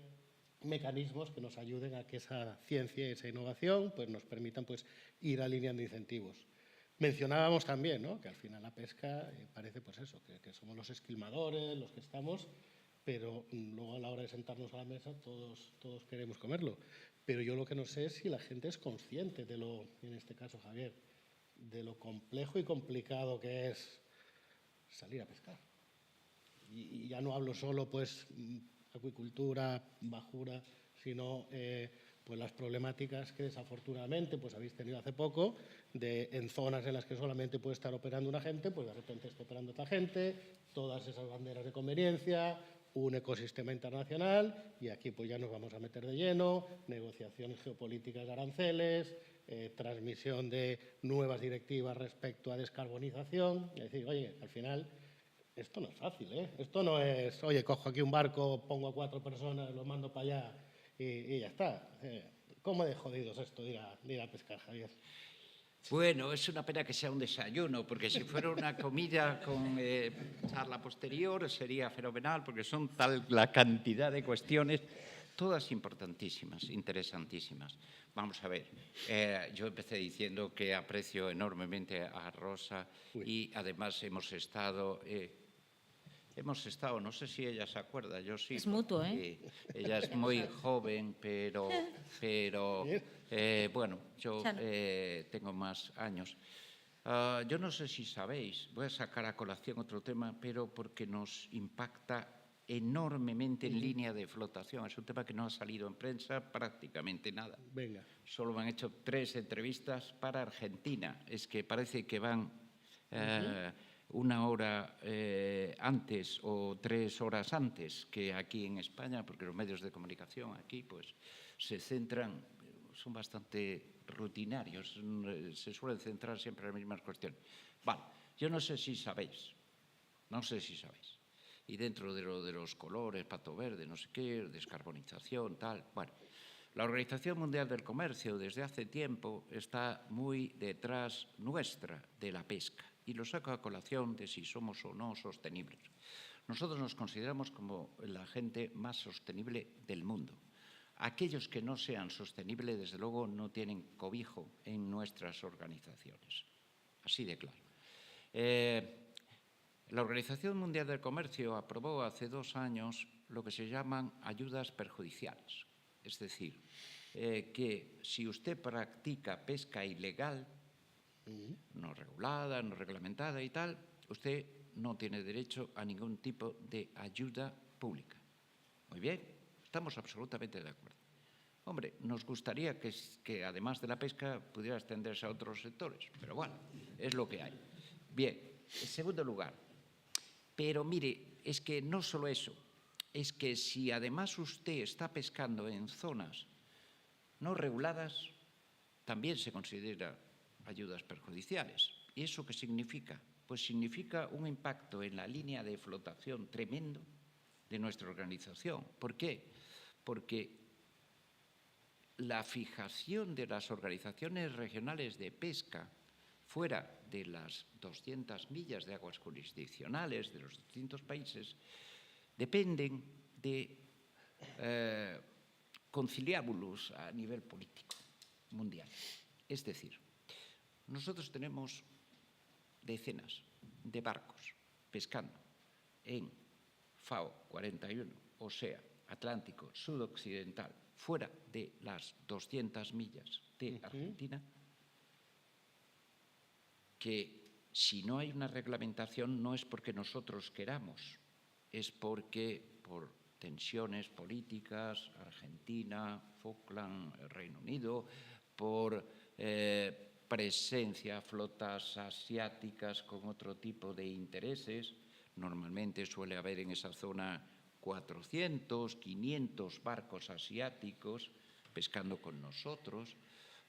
mecanismos que nos ayuden a que esa ciencia y esa innovación pues, nos permitan pues, ir alineando incentivos. Mencionábamos también, ¿no?, que al final la pesca parece pues eso, que somos los esquilmadores, los que estamos, pero luego a la hora de sentarnos a la mesa todos queremos comerlo. Pero yo lo que no sé es si la gente es consciente de lo, en este caso Javier, de lo complejo y complicado que es salir a pescar. Y ya no hablo solo pues acuicultura, bajura, sino pues las problemáticas que desafortunadamente pues habéis tenido hace poco en zonas en las que solamente puede estar operando una gente, pues de repente está operando otra gente, todas esas banderas de conveniencia, un ecosistema internacional y aquí pues ya nos vamos a meter de lleno, negociaciones geopolíticas de aranceles, transmisión de nuevas directivas respecto a descarbonización. Es decir, oye, al final esto no es fácil, ¿eh? Esto no es, oye, cojo aquí un barco, pongo a 4 personas, lo mando para allá y ya está. ¿Cómo de jodido es esto de ir a pescar, Javier? Bueno, es una pena que sea un desayuno, porque si fuera una comida con charla posterior sería fenomenal, porque son tal la cantidad de cuestiones, todas importantísimas, interesantísimas. Vamos a ver, yo empecé diciendo que aprecio enormemente a Rosa y además hemos estado, no sé si ella se acuerda, yo sí. Es mutuo, ¿eh? Ella es muy joven, pero bueno, yo tengo más años. Yo no sé si sabéis, voy a sacar a colación otro tema, pero porque nos impacta enormemente en línea de flotación. Es un tema que no ha salido en prensa prácticamente nada. Venga. Solo me han hecho 3 entrevistas para Argentina. Es que parece que van una hora antes o 3 horas antes que aquí en España, porque los medios de comunicación aquí pues se centran, son bastante rutinarios, se suelen centrar siempre en las mismas cuestiones. Vale, yo no sé si sabéis, y dentro de lo de los colores, pato verde, no sé qué, descarbonización, tal, bueno, la Organización Mundial del Comercio desde hace tiempo está muy detrás nuestra de la pesca y lo saco a colación de si somos o no sostenibles. Nosotros nos consideramos como la gente más sostenible del mundo. Aquellos que no sean sostenibles, desde luego, no tienen cobijo en nuestras organizaciones. Así de claro. La Organización Mundial del Comercio aprobó hace 2 años lo que se llaman ayudas perjudiciales. Es decir, que si usted practica pesca ilegal, no regulada, no reglamentada y tal, usted no tiene derecho a ningún tipo de ayuda pública. Muy bien, estamos absolutamente de acuerdo. Hombre, nos gustaría que además de la pesca pudiera extenderse a otros sectores, pero bueno, es lo que hay. Bien, en segundo lugar, pero mire, es que no solo eso, es que si además usted está pescando en zonas no reguladas, también se considera ayudas perjudiciales. ¿Y eso qué significa? Pues significa un impacto en la línea de flotación tremendo de nuestra organización. ¿Por qué? Porque la fijación de las organizaciones regionales de pesca fuera de las 200 millas de aguas jurisdiccionales de los distintos países dependen de conciliábulos a nivel político mundial. Es decir, nosotros tenemos decenas de barcos pescando en FAO 41, o sea, Atlántico sudoccidental, fuera de las 200 millas de Argentina, que si no hay una reglamentación no es porque nosotros queramos, es porque por tensiones políticas, Argentina, Falkland, Reino Unido, por presencia, flotas asiáticas con otro tipo de intereses, normalmente suele haber en esa zona 400, 500 barcos asiáticos pescando con nosotros,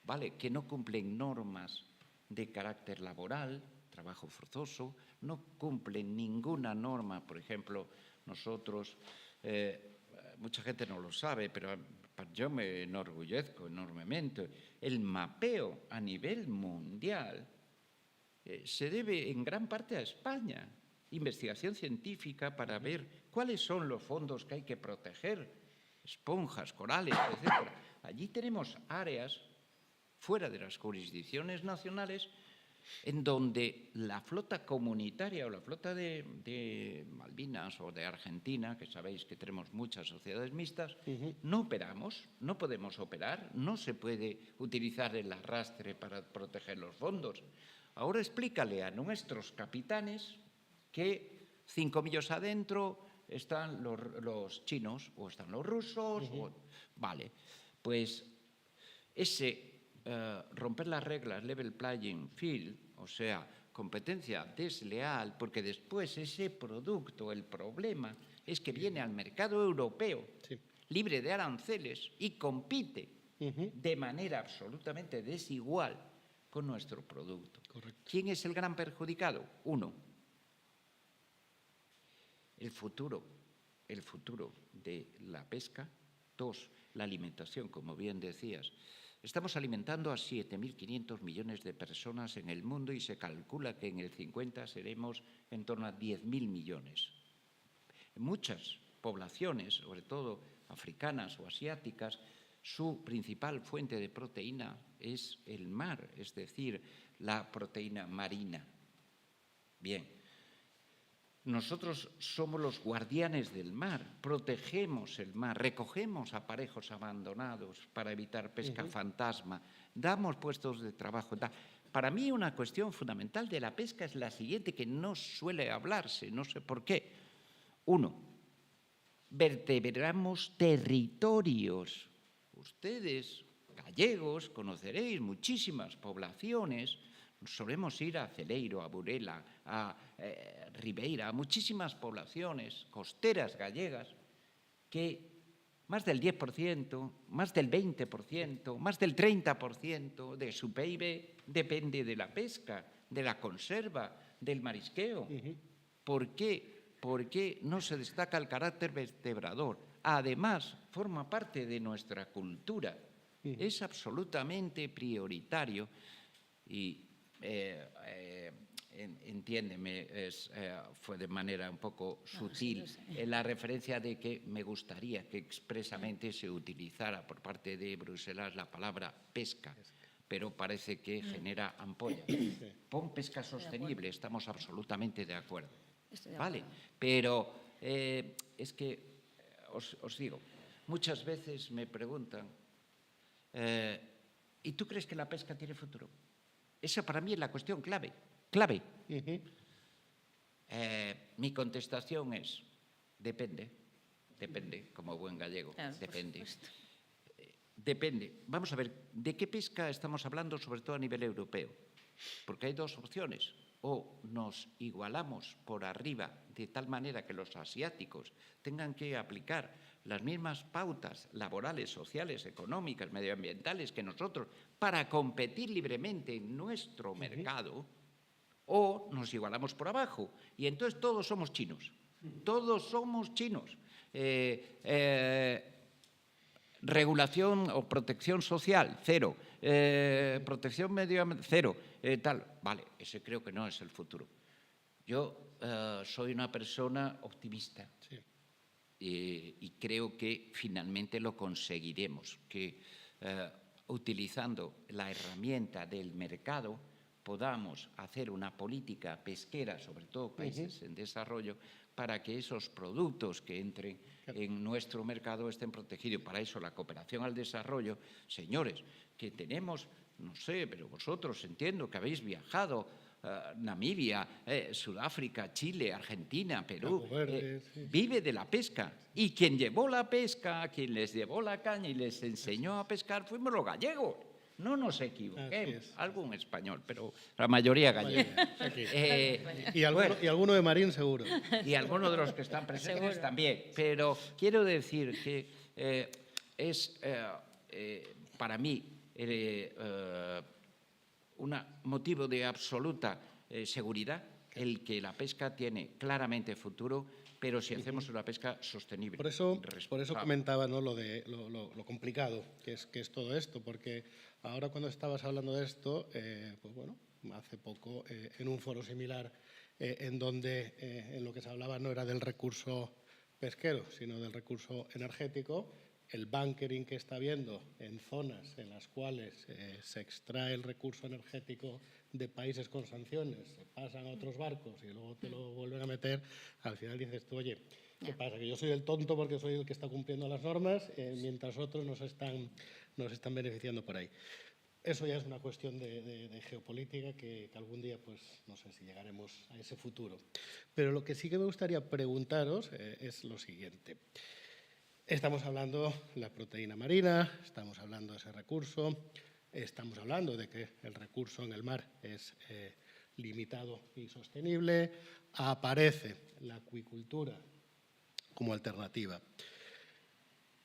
¿vale? Que no cumplen normas de carácter laboral, trabajo forzoso, no cumplen ninguna norma. Por ejemplo, nosotros, mucha gente no lo sabe, pero yo me enorgullezco enormemente, el mapeo a nivel mundial se debe en gran parte a España. Investigación científica para ver cuáles son los fondos que hay que proteger, esponjas, corales, etc. Allí tenemos áreas fuera de las jurisdicciones nacionales en donde la flota comunitaria o la flota de Malvinas o de Argentina, que sabéis que tenemos muchas sociedades mixtas, no operamos, no podemos operar, no se puede utilizar el arrastre para proteger los fondos. Ahora explícale a nuestros capitanes que 5 millas adentro están los chinos o están los rusos. Vale, pues ese romper las reglas, level playing field, o sea, competencia desleal, porque después ese producto, el problema es que viene al mercado europeo libre de aranceles y compite de manera absolutamente desigual con nuestro producto. Correcto. ¿Quién es el gran perjudicado? Uno, el futuro de la pesca. Dos, la alimentación, como bien decías. Estamos alimentando a 7.500 millones de personas en el mundo y se calcula que en el 50 seremos en torno a 10.000 millones. Muchas poblaciones, sobre todo africanas o asiáticas, su principal fuente de proteína es el mar, es decir, la proteína marina. Bien, nosotros somos los guardianes del mar, protegemos el mar, recogemos aparejos abandonados para evitar pesca fantasma, damos puestos de trabajo. Para mí una cuestión fundamental de la pesca es la siguiente, que no suele hablarse, no sé por qué. Uno, vertebramos territorios. Ustedes, gallegos, conoceréis muchísimas poblaciones. Solemos ir a Celeiro, a Burela, a Ribeira, a muchísimas poblaciones costeras gallegas que más del 10%, más del 20%, más del 30% de su PIB depende de la pesca, de la conserva, del marisqueo. ¿Por qué? Porque no se destaca el carácter vertebrador. Además, forma parte de nuestra cultura. Es absolutamente prioritario y entiéndeme, fue de manera un poco sutil la referencia de que me gustaría que expresamente se utilizara por parte de Bruselas la palabra pesca, pero parece que genera ampollas. Pon pesca sostenible, estamos absolutamente de acuerdo. Vale, pero es que os digo, muchas veces me preguntan, ¿y tú crees que la pesca tiene futuro? Esa para mí es la cuestión clave. Mi contestación es, depende, como buen gallego, depende. Depende. Vamos a ver, ¿de qué pesca estamos hablando, sobre todo a nivel europeo? Porque hay dos opciones. O nos igualamos por arriba de tal manera que los asiáticos tengan que aplicar las mismas pautas laborales, sociales, económicas, medioambientales que nosotros para competir libremente en nuestro mercado, o nos igualamos por abajo y entonces todos somos chinos. Todos somos chinos. Regulación o protección social, cero. Protección medioambiental, cero. Tal. Vale, ese creo que no es el futuro. Yo soy una persona optimista y creo que finalmente lo conseguiremos, que utilizando la herramienta del mercado podamos hacer una política pesquera, sobre todo países en desarrollo, para que esos productos que entren en nuestro mercado estén protegidos. Para eso la cooperación al desarrollo, señores, que tenemos, no sé, pero vosotros entiendo que habéis viajado, Namibia, Sudáfrica, Chile, Argentina, Perú, vive de la pesca. Y quien llevó la pesca, quien les llevó la caña y les enseñó a pescar, fuimos los gallegos. No nos equivoquemos, algún español, pero la mayoría gallega. Y alguno de Marín seguro. Y algunos de los que están presentes también. Pero quiero decir que es para mí un motivo de absoluta seguridad el que la pesca tiene claramente futuro, pero si hacemos una pesca sostenible. Por eso comentaba, ¿no?, lo complicado que es todo esto, porque ahora cuando estabas hablando de esto, pues bueno, hace poco en un foro similar en donde en lo que se hablaba no era del recurso pesquero, sino del recurso energético, el bunkering que está habiendo en zonas en las cuales se extrae el recurso energético de países con sanciones, se pasan a otros barcos y luego te lo vuelven a meter, al final dices tú, oye, ¿qué pasa? Que yo soy el tonto porque soy el que está cumpliendo las normas, mientras otros nos están beneficiando por ahí. Eso ya es una cuestión de geopolítica que algún día, pues, no sé si llegaremos a ese futuro. Pero lo que sí que me gustaría preguntaros es lo siguiente. Estamos hablando de la proteína marina, estamos hablando de ese recurso, estamos hablando de que el recurso en el mar es limitado y sostenible, aparece la acuicultura como alternativa.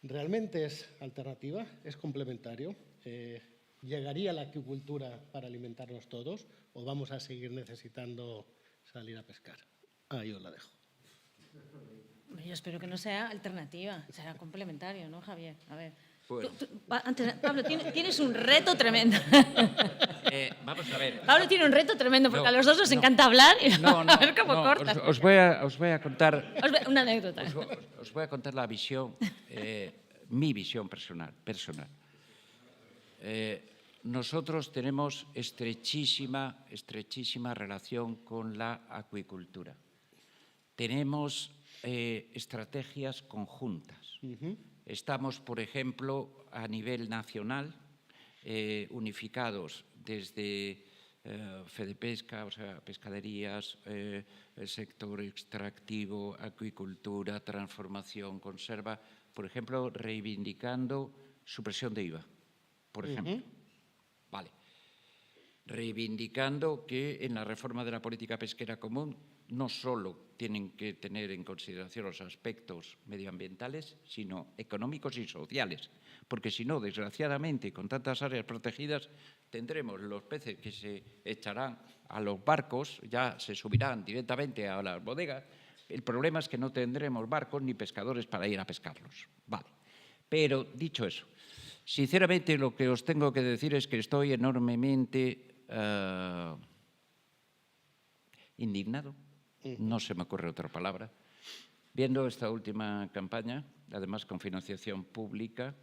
¿Realmente es alternativa? ¿Es complementario? ¿Llegaría la acuicultura para alimentarnos todos o vamos a seguir necesitando salir a pescar? Ahí os la dejo. Yo espero que no sea alternativa, será complementario, ¿no, Javier? A ver. Bueno. Pablo, tienes un reto tremendo. Vamos a ver. Pablo tiene un reto tremendo porque a los dos nos encanta hablar y a ver cómo cortas. Os voy a contar Una anécdota. Os voy a contar la visión, mi visión personal. Nosotros tenemos estrechísima relación con la acuicultura. Tenemos estrategias conjuntas. Estamos, por ejemplo, a nivel nacional, unificados desde Fedepesca, o sea, pescaderías, el sector extractivo, acuicultura, transformación, conserva, por ejemplo, reivindicando supresión de IVA, por ejemplo. Vale. Reivindicando que en la reforma de la política pesquera común no solo tienen que tener en consideración los aspectos medioambientales, sino económicos y sociales, porque si no, desgraciadamente, con tantas áreas protegidas, tendremos los peces que se echarán a los barcos, ya se subirán directamente a las bodegas. El problema es que no tendremos barcos ni pescadores para ir a pescarlos. Vale. Pero, dicho eso, sinceramente lo que os tengo que decir es que estoy enormemente indignado, no se me ocurre otra palabra, viendo esta última campaña, además con financiación pública,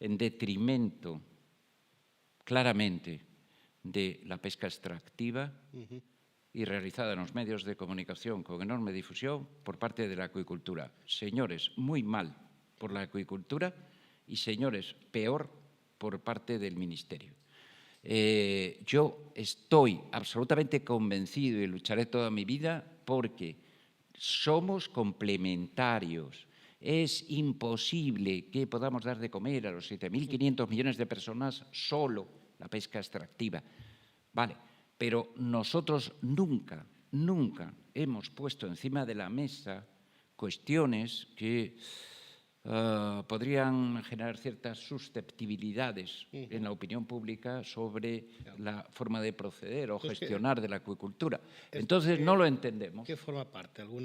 en detrimento claramente de la pesca extractiva y realizada en los medios de comunicación con enorme difusión por parte de la acuicultura. Señores, muy mal por la acuicultura y señores, peor por parte del Ministerio. Yo estoy absolutamente convencido y lucharé toda mi vida porque somos complementarios. Es imposible que podamos dar de comer a los 7.500 millones de personas solo la pesca extractiva. Vale, pero nosotros nunca hemos puesto encima de la mesa cuestiones que podrían generar ciertas susceptibilidades en la opinión pública sobre la forma de proceder o gestionar de la acuicultura. Entonces, no lo entendemos. ¿Qué forma parte? ¿Algún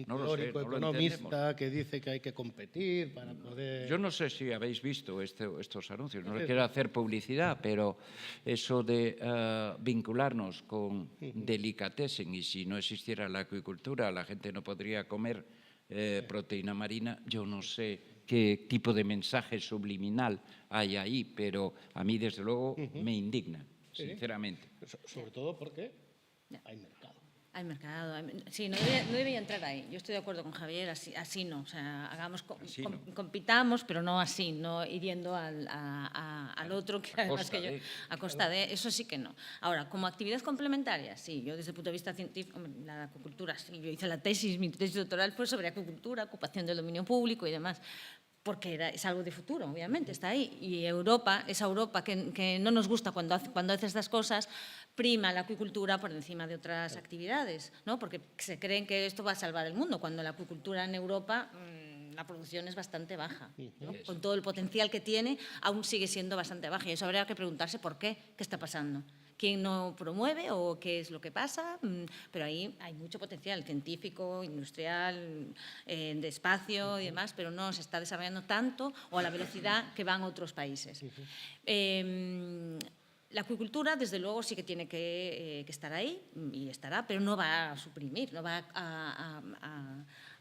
No lo sé, teórico no lo economista entendemos. que dice que hay que competir para poder...? Yo no sé si habéis visto estos anuncios, no le quiero hacer publicidad, pero eso de vincularnos con delicatessen y si no existiera la acuicultura la gente no podría comer proteína marina, yo no sé qué tipo de mensaje subliminal hay ahí, pero a mí desde luego me indigna, sinceramente. Sobre todo porque hay mercado. Hay mercado. Sí, no debería entrar ahí. Yo estoy de acuerdo con Javier, así no. O sea, compitamos, pero no así, no hiriendo al otro, que además que yo, a costa de... Eso sí que no. Ahora, como actividad complementaria, sí, yo desde el punto de vista científico, la acuicultura, sí, yo hice la tesis, mi tesis doctoral fue sobre acuicultura, ocupación del dominio público y demás, porque es algo de futuro, obviamente, está ahí. Y Europa, esa Europa que no nos gusta cuando hace estas cosas, prima la acuicultura por encima de otras actividades, ¿no? Porque se creen que esto va a salvar el mundo, cuando la acuicultura en Europa, la producción es bastante baja, ¿no? Con todo el potencial que tiene, aún sigue siendo bastante baja. Y eso habría que preguntarse por qué, qué está pasando. ¿Quién no promueve o qué es lo que pasa? Pero ahí hay mucho potencial científico, industrial, de espacio y demás, pero no se está desarrollando tanto o a la velocidad que van otros países. La acuicultura, desde luego, sí que tiene que estar ahí y estará, pero no va a suprimir, no va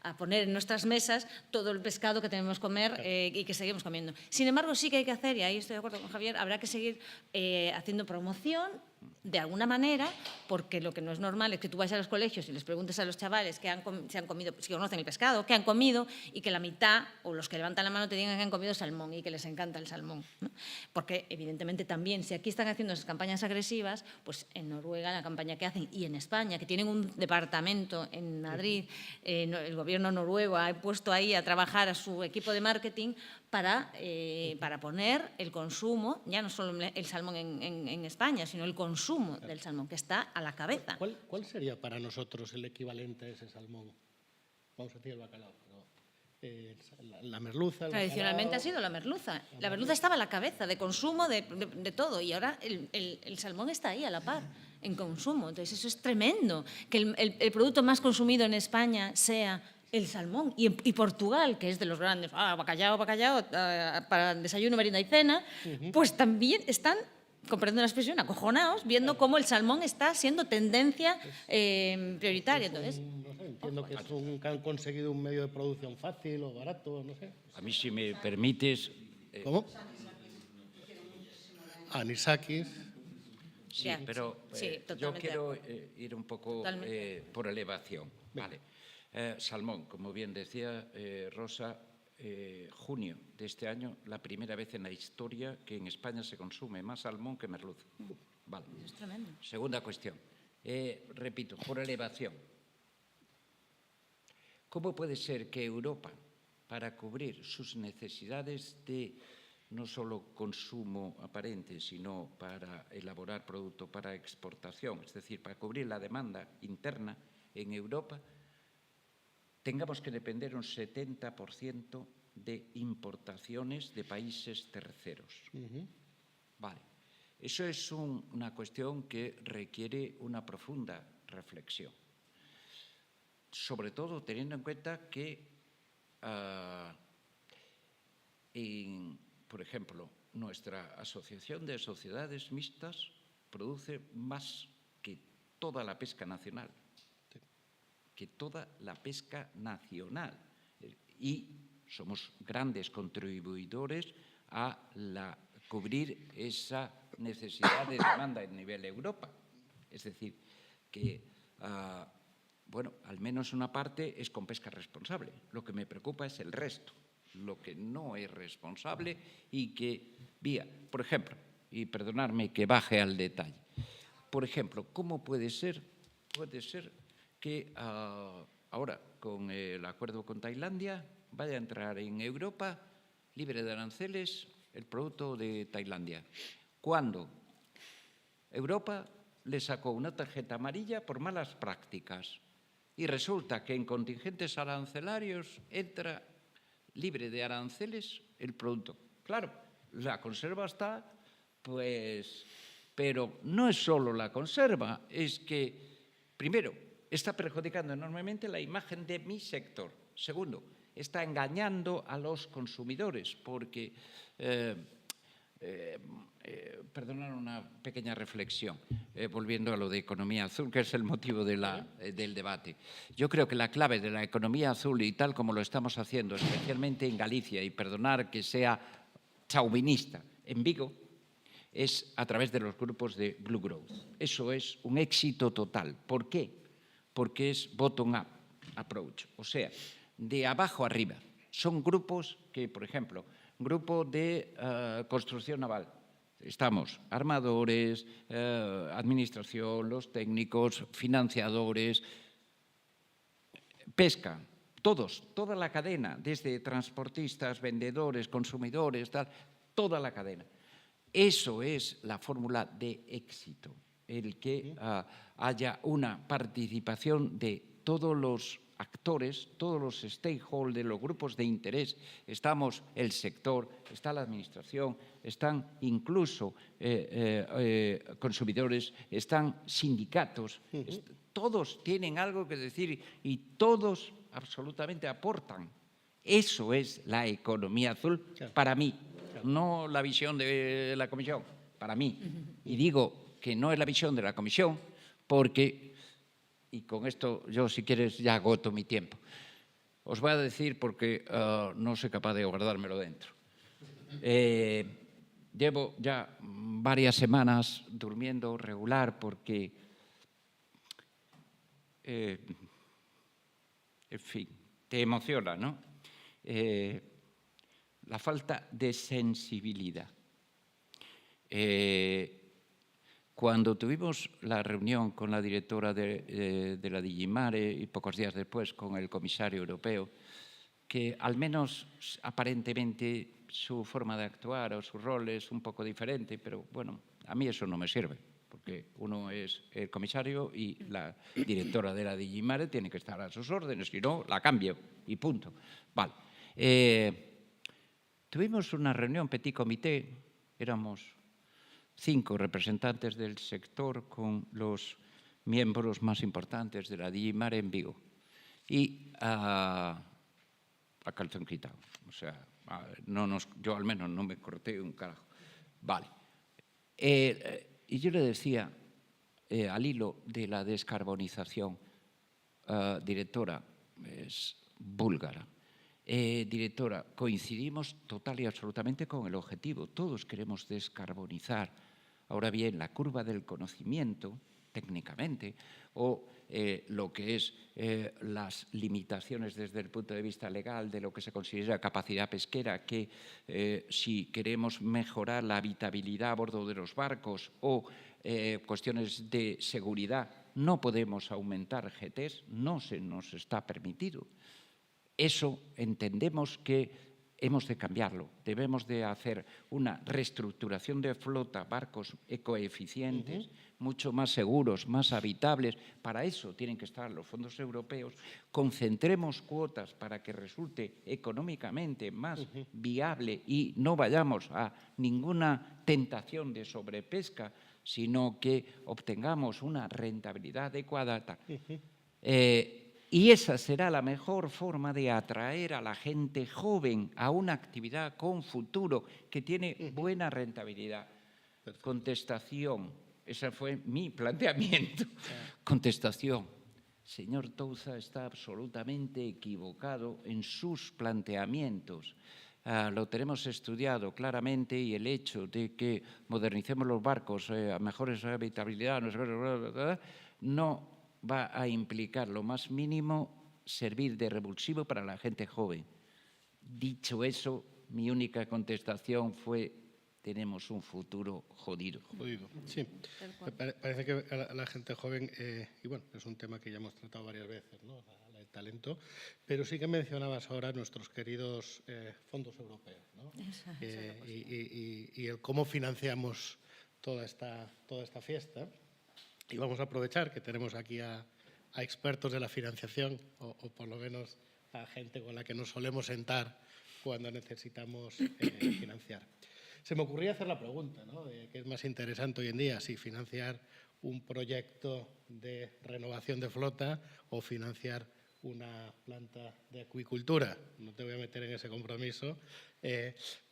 a poner en nuestras mesas todo el pescado que tenemos que comer y que seguimos comiendo. Sin embargo, sí que hay que hacer, y ahí estoy de acuerdo con Javier, habrá que seguir haciendo promoción de alguna manera, porque lo que no es normal es que tú vayas a los colegios y les preguntes a los chavales que se han comido, si conocen el pescado, qué han comido, y que la mitad, o los que levantan la mano, te digan que han comido salmón y que les encanta el salmón, ¿no? Porque, evidentemente, también, si aquí están haciendo esas campañas agresivas, pues en Noruega, la campaña que hacen, y en España, que tienen un departamento en Madrid, el gobierno noruego ha puesto ahí a trabajar a su equipo de marketing para poner el consumo, ya no solo el salmón en España, sino el consumo del salmón, que está a la cabeza. ¿Cuál sería para nosotros el equivalente a ese salmón? Vamos a decir el bacalao. La merluza. Tradicionalmente ha sido la merluza. La merluza estaba a la cabeza de consumo de todo, y ahora el salmón está ahí a la par en consumo. Entonces eso es tremendo, que el producto más consumido en España sea el salmón. Y Portugal, que es de los grandes, bacalao, para desayuno, merienda y cena, pues también están, comprendo la expresión, acojonados, viendo cómo el salmón está siendo tendencia prioritaria. Entonces, entiendo que han conseguido un medio de producción fácil o barato, no sé. A mí, si me permites... ¿Cómo? Anisakis. Sí, pero yo quiero ir un poco por elevación. Vale. Salmón, como bien decía Rosa, junio de este año, la primera vez en la historia que en España se consume más salmón que merluza. Vale. Es tremendo. Segunda cuestión. Repito, por elevación. ¿Cómo puede ser que Europa, para cubrir sus necesidades de no solo consumo aparente, sino para elaborar producto para exportación, es decir, para cubrir la demanda interna en Europa, tengamos que depender un 70% de importaciones de países terceros? Vale. Eso es una cuestión que requiere una profunda reflexión, sobre todo teniendo en cuenta que, por ejemplo, nuestra Asociación de Sociedades Mixtas produce más que toda la pesca nacional, y somos grandes contribuidores a cubrir esa necesidad de demanda a nivel Europa. Es decir, que, bueno, al menos una parte es con pesca responsable. Lo que me preocupa es el resto, lo que no es responsable y que, por ejemplo, y perdonadme que baje al detalle, por ejemplo, ¿cómo puede ser que ahora, con el acuerdo con Tailandia, vaya a entrar en Europa libre de aranceles el producto de Tailandia, cuando Europa le sacó una tarjeta amarilla por malas prácticas y resulta que en contingentes arancelarios entra libre de aranceles el producto? Claro, la conserva está, pues, pero no es solo la conserva, es que, primero, está perjudicando enormemente la imagen de mi sector. Segundo, está engañando a los consumidores porque, perdonad una pequeña reflexión, volviendo a lo de economía azul, que es el motivo del debate. Yo creo que la clave de la economía azul, y tal como lo estamos haciendo, especialmente en Galicia, y perdonar que sea chauvinista, en Vigo, es a través de los grupos de Blue Growth. Eso es un éxito total. ¿Por qué? Porque es bottom-up approach, o sea, de abajo arriba. Son grupos que, por ejemplo, grupo de construcción naval, estamos armadores, administración, los técnicos, financiadores, pesca, toda la cadena, desde transportistas, vendedores, consumidores, toda la cadena. Eso es la fórmula de éxito, el que haya una participación de todos los actores, todos los stakeholders, los grupos de interés. Estamos el sector, está la administración, están incluso consumidores, están sindicatos. Todos tienen algo que decir y todos absolutamente aportan. Eso es la economía azul para mí. No la visión de la Comisión, para mí. Y digo que no es la visión de la Comisión porque, y con esto yo si quieres ya agoto mi tiempo, os voy a decir porque no soy capaz de guardármelo dentro. Llevo ya varias semanas durmiendo regular porque, en fin, te emociona, ¿no? La falta de sensibilidad. Cuando tuvimos la reunión con la directora de la Digimare y pocos días después con el comisario europeo, que al menos aparentemente su forma de actuar o su rol es un poco diferente, pero bueno, a mí eso no me sirve, porque uno es el comisario y la directora de la Digimare tiene que estar a sus órdenes, si no, la cambio y punto. Vale. Tuvimos una reunión petit comité, éramos 5 representantes del sector con los miembros más importantes de la Digimare en Vigo. Y a calzón quitado. O sea, yo al menos no me corté un carajo. Vale. Y yo le decía, al hilo de la descarbonización, directora, es búlgara, directora, coincidimos total y absolutamente con el objetivo. Todos queremos descarbonizar. Ahora bien, la curva del conocimiento, técnicamente, o lo que es las limitaciones desde el punto de vista legal de lo que se considera capacidad pesquera, que si queremos mejorar la habitabilidad a bordo de los barcos o cuestiones de seguridad. No podemos aumentar GTs, no se nos está permitido. Eso entendemos que hemos de cambiarlo. Debemos de hacer una reestructuración de flota, barcos ecoeficientes, mucho más seguros, más habitables. Para eso tienen que estar los fondos europeos. Concentremos cuotas para que resulte económicamente más viable y no vayamos a ninguna tentación de sobrepesca, sino que obtengamos una rentabilidad adecuada. Y esa será la mejor forma de atraer a la gente joven a una actividad con futuro que tiene buena rentabilidad. Contestación. Ese fue mi planteamiento. Contestación. Señor Touza está absolutamente equivocado en sus planteamientos. Lo tenemos estudiado claramente y el hecho de que modernicemos los barcos a mejores habitabilidad no va a implicar lo más mínimo servir de revulsivo para la gente joven. Dicho eso, mi única contestación fue: tenemos un futuro jodido. Sí, parece que a la gente joven, y bueno, es un tema que ya hemos tratado varias veces, ¿no? El talento, pero sí que mencionabas ahora nuestros queridos fondos europeos, ¿no? Y el cómo financiamos toda esta fiesta. Y vamos a aprovechar que tenemos aquí a expertos de la financiación, o por lo menos a gente con la que nos solemos sentar cuando necesitamos financiar. Se me ocurría hacer la pregunta, ¿no? ¿Qué es más interesante hoy en día? Si financiar un proyecto de renovación de flota o financiar una planta de acuicultura. No te voy a meter en ese compromiso,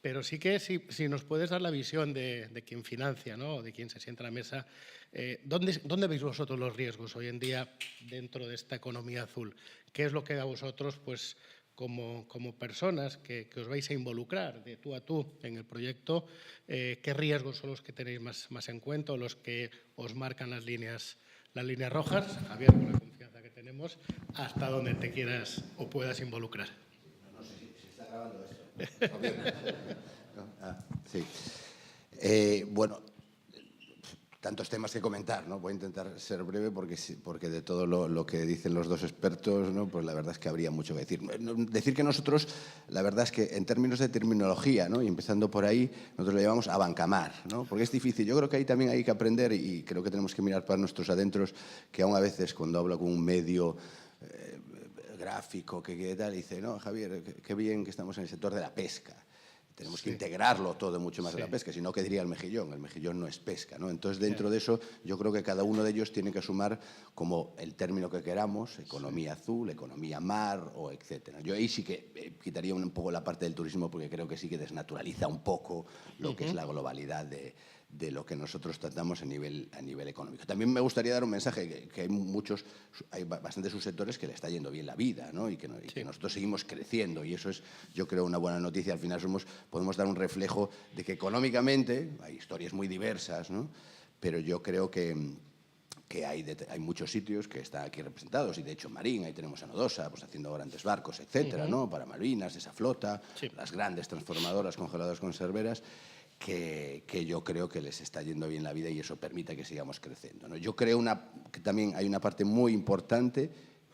pero sí que si nos puedes dar la visión de quien financia, ¿no? O de quien se sienta a la mesa, ¿dónde veis vosotros los riesgos hoy en día dentro de esta economía azul? ¿Qué es lo que a vosotros, pues, como personas que os vais a involucrar de tú a tú en el proyecto, qué riesgos son los que tenéis más en cuenta o los que os marcan las líneas rojas? Javier, con la confianza que tenemos, hasta donde te quieras o puedas involucrar. No sé si está grabando esto. Javier. Sí. Bueno, tantos temas que comentar, ¿no? Voy a intentar ser breve porque de todo lo que dicen los dos expertos, ¿no? Pues la verdad es que habría mucho que decir. Decir que nosotros, la verdad es que en términos de terminología, ¿no? Y empezando por ahí, nosotros lo llamamos abancamar, ¿no? Porque es difícil. Yo creo que ahí también hay que aprender y creo que tenemos que mirar para nuestros adentros, que aún a veces cuando hablo con un medio gráfico que tal, dice, no, Javier, qué bien que estamos en el sector de la pesca. Tenemos que integrarlo todo mucho más de la pesca, si no, ¿qué diría el mejillón? El mejillón no es pesca, ¿no? Entonces, dentro de eso, yo creo que cada uno de ellos tiene que sumar como el término que queramos, economía azul, economía mar, o etcétera. Yo ahí sí que quitaría un poco la parte del turismo, porque creo que sí que desnaturaliza un poco lo que es la globalidad de lo que nosotros tratamos a nivel económico. También me gustaría dar un mensaje que hay bastantes subsectores que le está yendo bien la vida, ¿no? Y que nosotros seguimos creciendo, y eso es, yo creo, una buena noticia. Al final podemos dar un reflejo de que económicamente hay historias muy diversas, ¿no? Pero yo creo que hay muchos sitios que están aquí representados, y de hecho Marín, ahí tenemos a Nodosa, pues haciendo grandes barcos, etcétera, ¿no? Para Malvinas, esa flota, las grandes transformadoras, congeladoras, conserveras, que yo creo que les está yendo bien la vida y eso permite que sigamos creciendo, ¿no? Yo creo que también hay una parte muy importante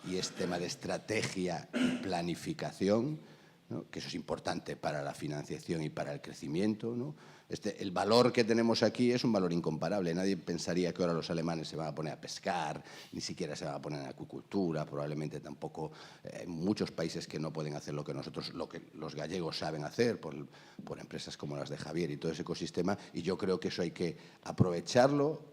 y es tema de estrategia y planificación, ¿no? Que eso es importante para la financiación y para el crecimiento, ¿no? El valor que tenemos aquí es un valor incomparable. Nadie pensaría que ahora los alemanes se van a poner a pescar, ni siquiera se van a poner en acuicultura, probablemente tampoco. Hay muchos países que no pueden hacer lo que los gallegos saben hacer por empresas como las de Javier y todo ese ecosistema, y yo creo que eso hay que aprovecharlo,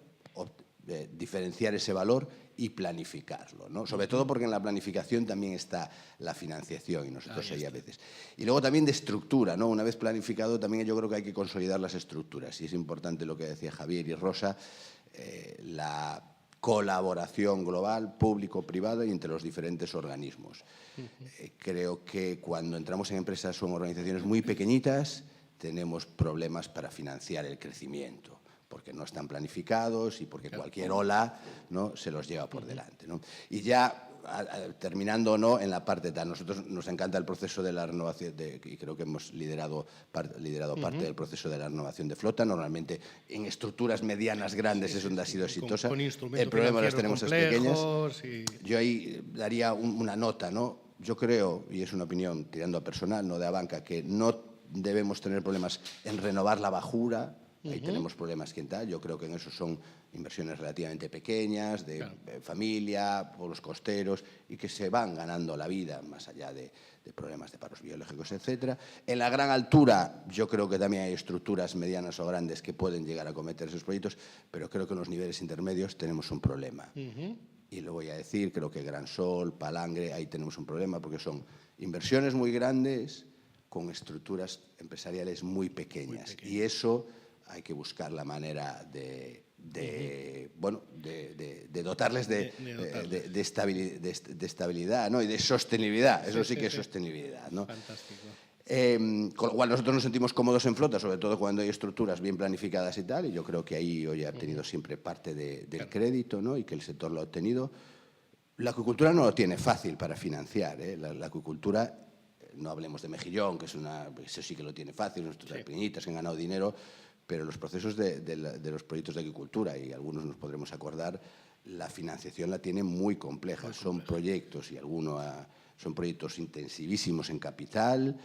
diferenciar ese valor y planificarlo, ¿no? Sobre todo porque en la planificación también está la financiación y nosotros ahí a veces. Y luego también de estructura, ¿no? Una vez planificado también yo creo que hay que consolidar las estructuras y es importante lo que decía Javier y Rosa, la colaboración global, público-privada y entre los diferentes organismos. Creo que cuando entramos en empresas o en organizaciones muy pequeñitas tenemos problemas para financiar el crecimiento, porque no están planificados y porque cualquier ola, ¿no? Se los lleva por delante, ¿no? Y ya terminando o no en la parte tal. Nosotros nos encanta el proceso de la renovación, y creo que hemos liderado parte del proceso de la renovación de flota. Normalmente en estructuras medianas, grandes, es donde ha sido exitosa. Con El problema las tenemos es pequeñas. Y... Yo ahí daría una nota, ¿no? Yo creo, y es una opinión tirando a personal, no de Abanca, que no debemos tener problemas en renovar la bajura. Ahí tenemos problemas que tal. Yo creo que en eso son inversiones relativamente pequeñas, de familia, pueblos costeros, y que se van ganando la vida más allá de problemas de paros biológicos, etcétera. En la gran altura, yo creo que también hay estructuras medianas o grandes que pueden llegar a cometer esos proyectos, pero creo que en los niveles intermedios tenemos un problema. Y lo voy a decir, creo que Gran Sol, Palangre, ahí tenemos un problema, porque son inversiones muy grandes con estructuras empresariales muy pequeñas. Y eso hay que buscar la manera de dotarles de estabilidad, ¿no? Y de sostenibilidad. Eso sí que es sostenibilidad, ¿no? Fantástico. Con lo cual nosotros nos sentimos cómodos en flota, sobre todo cuando hay estructuras bien planificadas y tal, y yo creo que ahí hoy ha tenido siempre parte del crédito, ¿no? Y que el sector lo ha obtenido. La acuicultura no lo tiene fácil para financiar, ¿eh? La acuicultura, no hablemos de Mejillón, que eso sí que lo tiene fácil, nuestras peñitas que han ganado dinero, pero los procesos de los proyectos de agricultura, y algunos nos podremos acordar, la financiación la tiene muy compleja. Son proyectos, y algunos son proyectos intensivísimos en capital,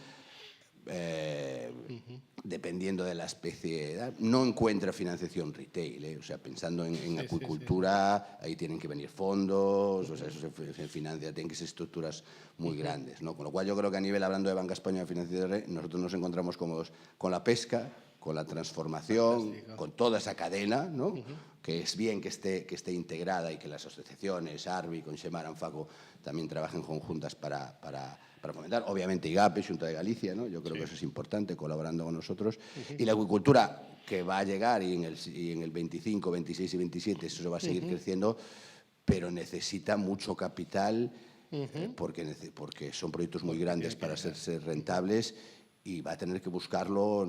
dependiendo de la especie de edad. No encuentra financiación retail, o sea, pensando en acuicultura, ahí tienen que venir fondos, o sea, eso se financia, tienen que ser estructuras muy grandes, ¿no? Con lo cual yo creo que a nivel, hablando de Banca Española de Financiación, nosotros nos encontramos cómodos con la pesca, con la transformación, con toda esa cadena, ¿no? Que es bien que esté integrada y que las asociaciones, ARBI, Conxemar, Anfaco, también trabajen conjuntas para fomentar. Obviamente IGAPE, Xunta de Galicia, ¿no? Yo creo que eso es importante, colaborando con nosotros. Y la acuicultura, que va a llegar, y en el 25, 26 y 27 eso va a seguir creciendo, pero necesita mucho capital, porque son proyectos muy grandes para ser rentables, y va a tener que buscarlo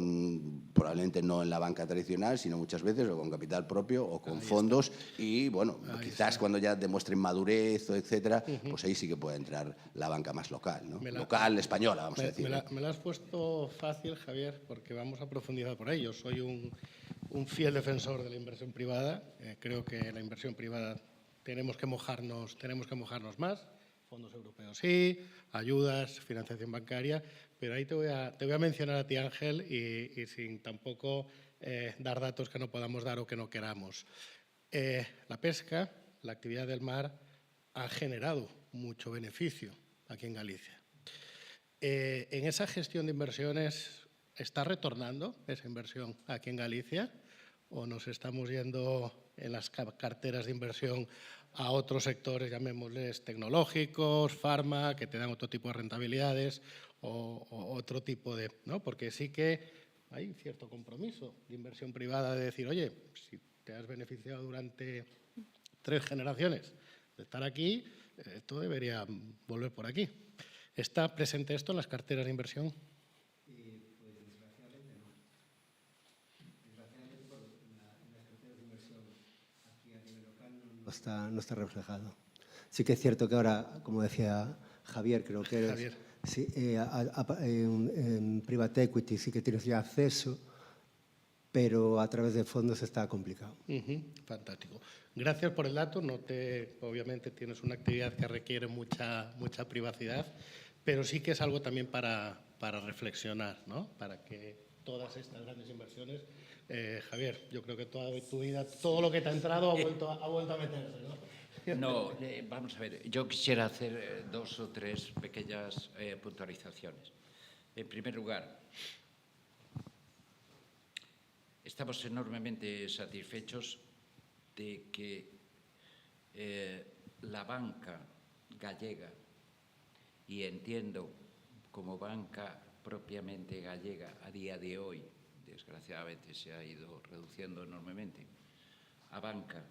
probablemente no en la banca tradicional, sino muchas veces o con capital propio o con fondos. Y bueno, quizás cuando ya demuestren madurez, etcétera, pues ahí sí que puede entrar la banca más local, ¿no? Local, española, vamos a decir. Me la has puesto fácil, Javier, porque vamos a profundizar por ello. Soy un fiel defensor de la inversión privada. Creo que la inversión privada tenemos que mojarnos más. Fondos europeos sí, ayudas, financiación bancaria, pero ahí te voy a mencionar a ti, Ángel, y sin tampoco dar datos que no podamos dar o que no queramos. La pesca, la actividad del mar, ha generado mucho beneficio aquí en Galicia. En esa gestión de inversiones, ¿está retornando esa inversión aquí en Galicia o nos estamos yendo en las carteras de inversión a otros sectores, llamémosles tecnológicos, farma, que te dan otro tipo de rentabilidades o otro tipo de... ¿no? Porque sí que hay cierto compromiso de inversión privada de decir, oye, si te has beneficiado durante 3 generaciones de estar aquí, esto debería volver por aquí. ¿Está presente esto en las carteras de inversión? Pues desgraciadamente no. Desgraciadamente en las carteras de inversión aquí a nivel local no está reflejado. Sí que es cierto que ahora, como decía Javier, creo que eres... Javier. Sí, en private equity sí que tienes ya acceso, pero a través de fondos está complicado. Fantástico. Gracias por el dato. Obviamente tienes una actividad que requiere mucha privacidad, pero sí que es algo también para reflexionar, ¿no? Para que todas estas grandes inversiones... Javier, yo creo que toda tu vida, todo lo que te ha entrado ha vuelto a meterse, ¿no? No, vamos a ver, yo quisiera hacer 2 o 3 pequeñas puntualizaciones. En primer lugar, estamos enormemente satisfechos de que la banca gallega, y entiendo como banca propiamente gallega a día de hoy, desgraciadamente se ha ido reduciendo enormemente, a banca,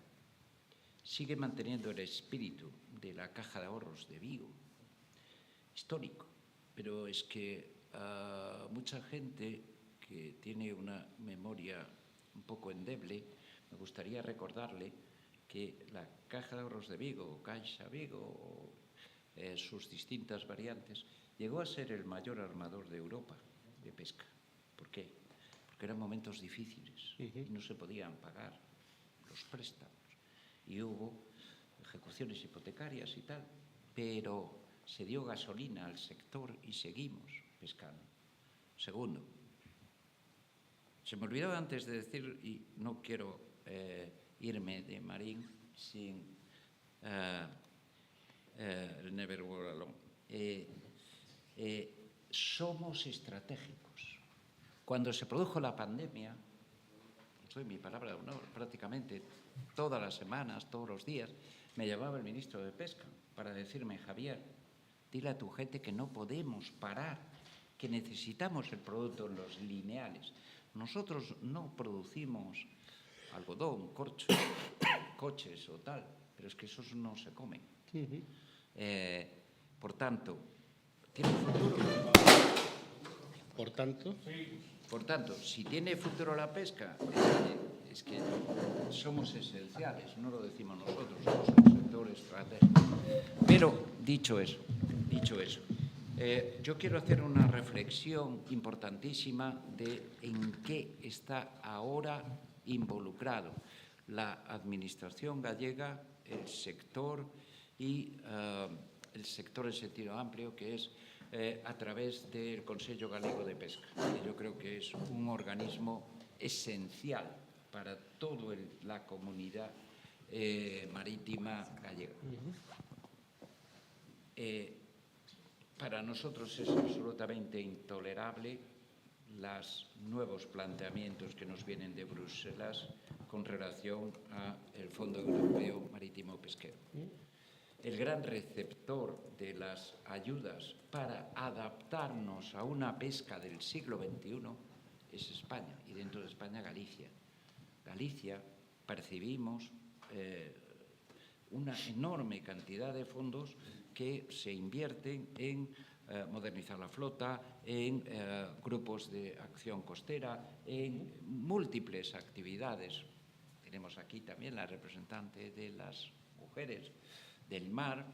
sigue manteniendo el espíritu de la Caja de Ahorros de Vigo, histórico, pero es que mucha gente que tiene una memoria un poco endeble, me gustaría recordarle que la Caja de Ahorros de Vigo, o Caixa Vigo, sus distintas variantes, llegó a ser el mayor armador de Europa de pesca. ¿Por qué? Porque eran momentos difíciles y no se podían pagar los préstamos. Y hubo ejecuciones hipotecarias y tal, pero se dio gasolina al sector y seguimos pescando. Segundo, se me olvidaba antes de decir, y no quiero irme de Marín sin Never Walk Alone. Somos estratégicos. Cuando se produjo la pandemia, doy mi palabra de honor, prácticamente todas las semanas, todos los días, me llamaba el ministro de Pesca para decirme: Javier, dile a tu gente que no podemos parar, que necesitamos el producto en los lineales. Nosotros no producimos algodón, corcho, coches o tal, pero es que esos no se comen. Por tanto, ¿tiene futuro? Por tanto, si tiene futuro la pesca, es que somos esenciales, no lo decimos nosotros, somos un sector estratégico. Pero, dicho eso, yo quiero hacer una reflexión importantísima de en qué está ahora involucrado la Administración gallega, el sector y el sector en sentido amplio, que es a través del Consello Galego de Pesca. Y yo creo que es un organismo esencial para toda la comunidad marítima gallega. Para nosotros es absolutamente intolerable los nuevos planteamientos que nos vienen de Bruselas con relación al Fondo Europeo Marítimo Pesquero. El gran receptor de las ayudas para adaptarnos a una pesca del siglo XXI es España, y dentro de España Galicia. Galicia percibimos una enorme cantidad de fondos que se invierten en modernizar la flota, en grupos de acción costera, en múltiples actividades. Tenemos aquí también la representante de las mujeres del mar,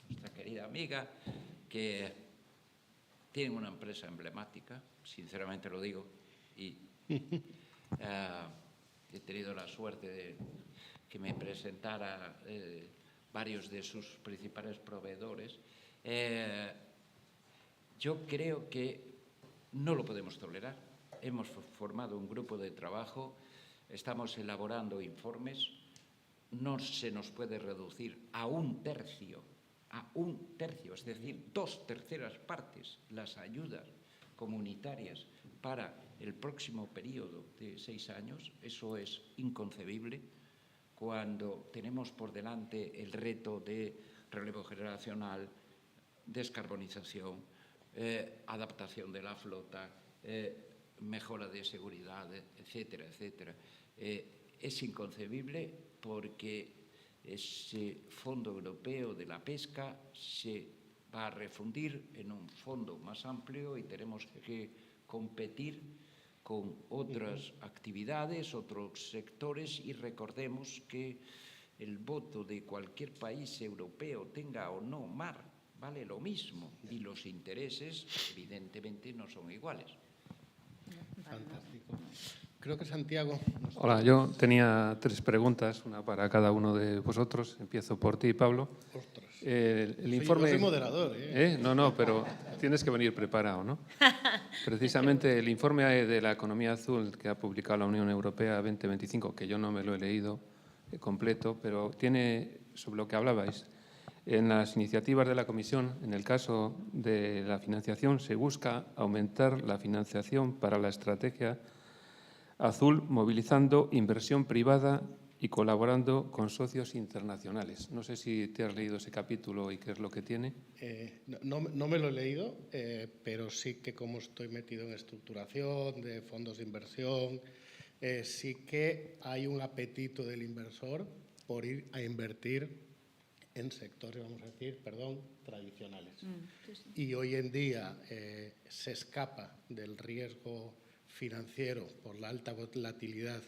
nuestra querida amiga, que tiene una empresa emblemática, sinceramente lo digo, y he tenido la suerte de que me presentara varios de sus principales proveedores. Yo creo que no lo podemos tolerar. Hemos formado un grupo de trabajo, estamos elaborando informes. No se nos puede reducir a un tercio, es decir, 2/3 partes, las ayudas comunitarias para el próximo periodo de 6 años. Eso es inconcebible cuando tenemos por delante el reto de relevo generacional, descarbonización, adaptación de la flota, mejora de seguridad, etcétera, etcétera. Es inconcebible porque ese Fondo Europeo de la Pesca se va a refundir en un fondo más amplio y tenemos que competir con otras actividades, otros sectores, y recordemos que el voto de cualquier país europeo, tenga o no mar, vale lo mismo, y los intereses evidentemente no son iguales. Fantástico. Creo que Santiago... Hola, yo tenía 3 preguntas, una para cada uno de vosotros. Empiezo por ti, Pablo. Ostras. El informe... Yo soy moderador, ¿eh? No, pero tienes que venir preparado, ¿no? Precisamente el informe de la economía azul que ha publicado la Unión Europea 2025, que yo no me lo he leído completo, pero tiene sobre lo que hablabais. En las iniciativas de la Comisión, en el caso de la financiación, se busca aumentar la financiación para la estrategia azul, movilizando inversión privada y colaborando con socios internacionales. No sé si te has leído ese capítulo y qué es lo que tiene. No me lo he leído, pero sí que como estoy metido en estructuración de fondos de inversión, sí que hay un apetito del inversor por ir a invertir en sectores, vamos a decir, tradicionales. Y hoy en día se escapa del riesgo financiero por la alta volatilidad,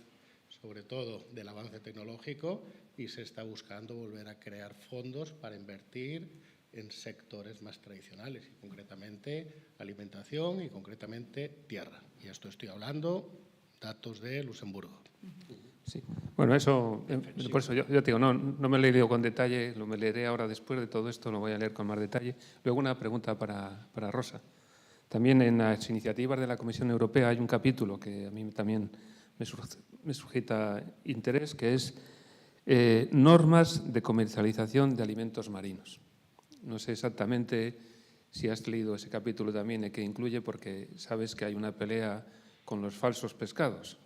sobre todo del avance tecnológico, y se está buscando volver a crear fondos para invertir en sectores más tradicionales, y concretamente alimentación y concretamente tierra. Y esto estoy hablando datos de Luxemburgo. Sí. Bueno, eso, por eso yo te digo, no me lo he leído con detalle, lo me leeré ahora después de todo esto, lo voy a leer con más detalle. Luego una pregunta para Rosa. También en las iniciativas de la Comisión Europea hay un capítulo que a mí también me suscita interés, que es normas de comercialización de alimentos marinos. No sé exactamente si has leído ese capítulo también y qué incluye, porque sabes que hay una pelea con los falsos pescados,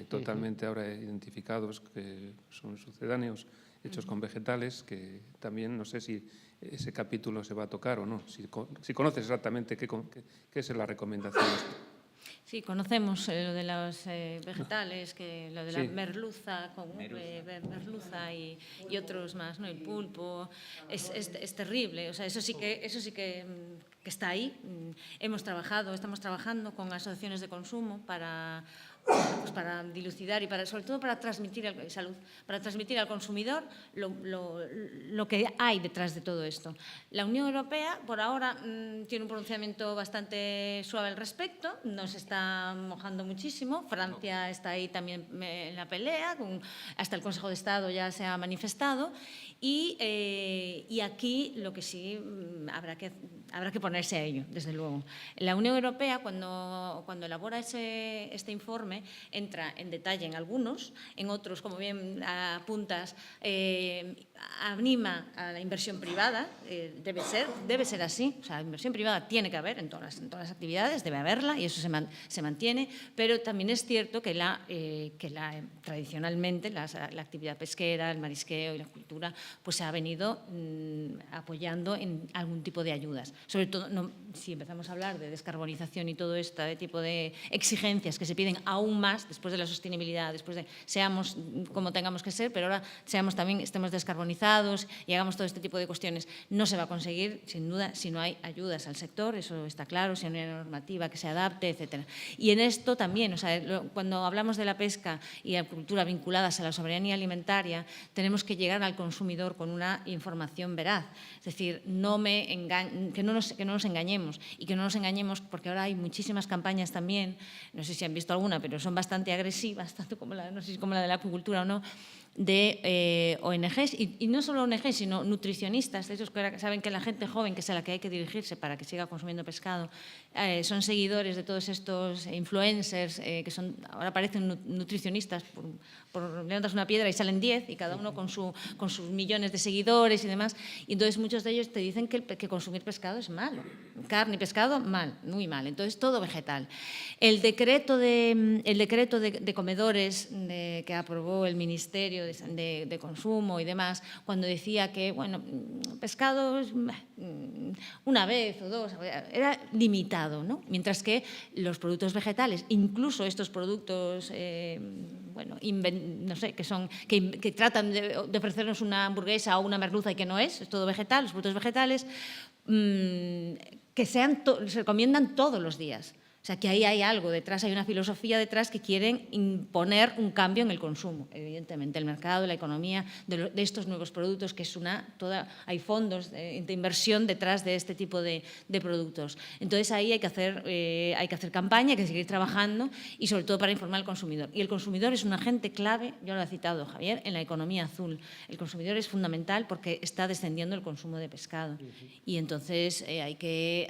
totalmente ahora identificados, que son sucedáneos, hechos con vegetales, que también no sé si ese capítulo se va a tocar o no. Si conoces exactamente qué es la recomendación. Sí, conocemos lo de los vegetales, que lo de la merluza, merluza y otros más, ¿no? El pulpo, es terrible. O sea, eso sí que está ahí. Estamos trabajando con asociaciones de consumo para dilucidar y sobre todo para transmitir al consumidor lo que hay detrás de todo esto. La Unión Europea, por ahora, tiene un pronunciamiento bastante suave al respecto, no se está mojando muchísimo. Francia está ahí también en la pelea, hasta el Consejo de Estado ya se ha manifestado, y aquí lo que sí habrá que ponerse a ello, desde luego. La Unión Europea, cuando elabora este informe, entra en detalle en algunos, en otros, como bien apuntas, anima a la inversión privada, debe ser así. O sea, la inversión privada tiene que haber en todas las actividades, debe haberla, y eso se mantiene, pero también es cierto que tradicionalmente la actividad pesquera, el marisqueo y la cultura pues se ha venido apoyando en algún tipo de ayudas. Sobre todo, si empezamos a hablar de descarbonización y todo este tipo de exigencias que se piden aún más después de la sostenibilidad, después de seamos como tengamos que ser, pero ahora estemos descarbonizados y hagamos todo este tipo de cuestiones. No se va a conseguir, sin duda, si no hay ayudas al sector, eso está claro, si no hay una normativa que se adapte, etcétera. Y en esto también, o sea, cuando hablamos de la pesca y la cultura vinculadas a la soberanía alimentaria, tenemos que llegar al consumidor con una información veraz. Es decir, que no nos engañemos, y que no nos engañemos porque ahora hay muchísimas campañas también, no sé si han visto alguna, pero son bastante agresivas, tanto como no sé si como la de la acuicultura o no, de ONGs, y no solo ONGs, sino nutricionistas, esos que saben que la gente joven, que es a la que hay que dirigirse para que siga consumiendo pescado, son seguidores de todos estos influencers que ahora parecen nutricionistas, levantas una piedra y salen 10, y cada uno con sus millones de seguidores y demás, y entonces muchos de ellos te dicen que consumir pescado es malo, carne y pescado mal, muy mal, entonces todo vegetal. El decreto de comedores que aprobó el Ministerio de Consumo y demás, cuando decía que, bueno, pescados una vez o dos, era limitado, ¿no? Mientras que los productos vegetales, incluso estos productos, no sé, que tratan de ofrecernos una hamburguesa o una merluza y que no es todo vegetal, los productos vegetales, que se recomiendan todos los días. O sea, que ahí hay algo detrás, hay una filosofía detrás que quieren imponer un cambio en el consumo. Evidentemente, el mercado, la economía de estos nuevos productos, que es hay fondos de inversión detrás de este tipo de productos. Entonces, ahí hay que hacer campaña, hay que seguir trabajando, y sobre todo para informar al consumidor. Y el consumidor es un agente clave, ya lo ha citado Javier, en la economía azul. El consumidor es fundamental porque está descendiendo el consumo de pescado. Y entonces hay que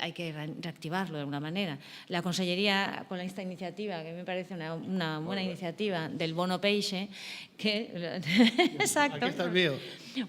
reactivarlo de alguna manera. La Consellería, con esta iniciativa, que me parece una buena iniciativa, del bono peixe, exacto, Aquí está el mío.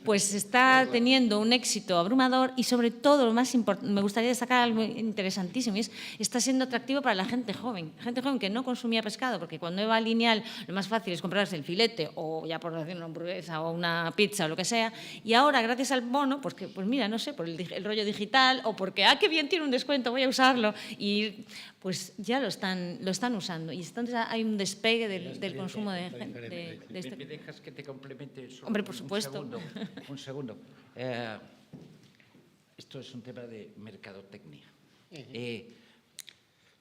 pues está teniendo un éxito abrumador, y sobre todo, lo más importante, me gustaría destacar algo interesantísimo, y está siendo atractivo para la gente joven que no consumía pescado, porque cuando iba a Lineal lo más fácil es comprarse el filete, o ya por decir una hamburguesa o una pizza o lo que sea, y ahora gracias al bono, pues mira, no sé, por el rollo digital, o porque, qué bien, tiene un descuento, voy a usarlo, y pues ya lo están usando, y entonces hay un despegue del consumo de este. ¿Me dejas que te complemente solo? Hombre, por supuesto. Un segundo. Esto es un tema de mercadotecnia.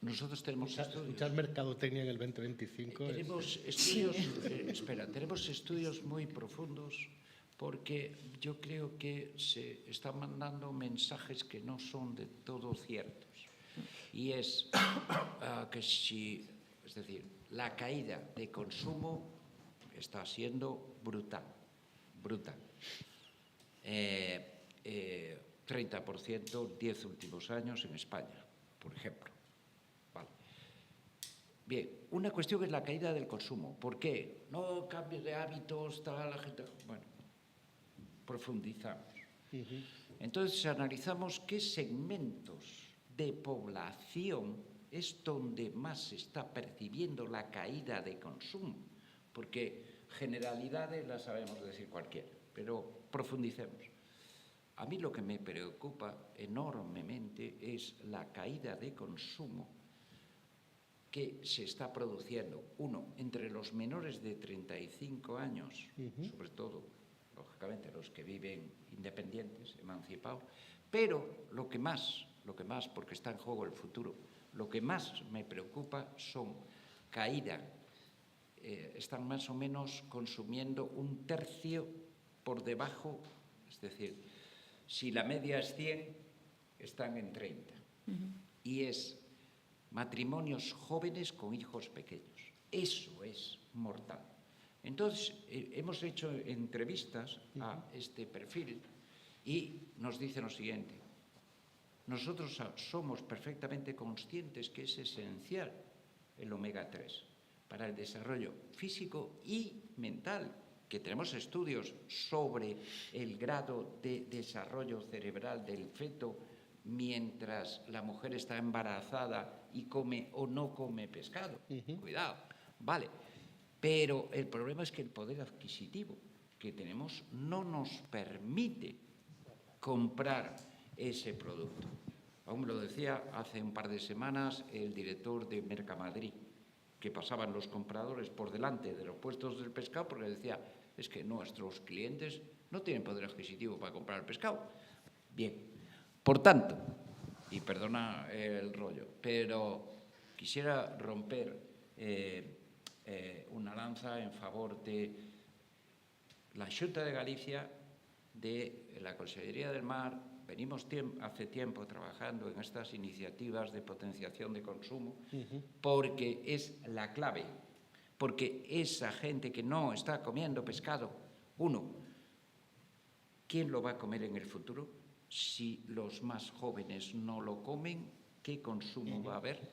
Nosotros tenemos Escuchar mercadotecnia en el 2025. tenemos estudios muy profundos porque yo creo que se están mandando mensajes que no son de todo ciertos. Y es que si, es decir, la caída de consumo está siendo brutal, brutal. 30% 10 últimos años en España, por ejemplo. Vale. Bien, una cuestión es la caída del consumo. ¿Por qué? No cambios de hábitos, tal, la gente... Bueno, profundizamos. Entonces analizamos qué segmentos de población es donde más se está percibiendo la caída de consumo, porque generalidades las sabemos decir cualquiera, pero profundicemos. A mí lo que me preocupa enormemente es la caída de consumo que se está produciendo, entre los menores de 35 años, sobre todo, lógicamente, los que viven independientes, emancipados, pero lo que más, porque está en juego el futuro, lo que más me preocupa son caída. Están más o menos consumiendo un tercio por debajo, es decir, si la media es 100, están en 30. Y es matrimonios jóvenes con hijos pequeños. Eso es mortal. Entonces, hemos hecho entrevistas a este perfil y nos dicen lo siguiente. Nosotros somos perfectamente conscientes que es esencial el omega 3 para el desarrollo físico y mental, que tenemos estudios sobre el grado de desarrollo cerebral del feto mientras la mujer está embarazada y come o no come pescado. Cuidado, vale. Pero el problema es que el poder adquisitivo que tenemos no nos permite comprar ese producto. Aún me lo decía hace un par de semanas el director de Mercamadrid, que pasaban los compradores por delante de los puestos del pescado porque decía, es que nuestros clientes no tienen poder adquisitivo para comprar el pescado. Bien, por tanto, y perdona el rollo, pero quisiera romper una lanza en favor de la Xunta de Galicia, de la Consellería del Mar. Venimos hace tiempo trabajando en estas iniciativas de potenciación de consumo porque es la clave, porque esa gente que no está comiendo pescado, ¿quién lo va a comer en el futuro? Si los más jóvenes no lo comen, ¿qué consumo va a haber?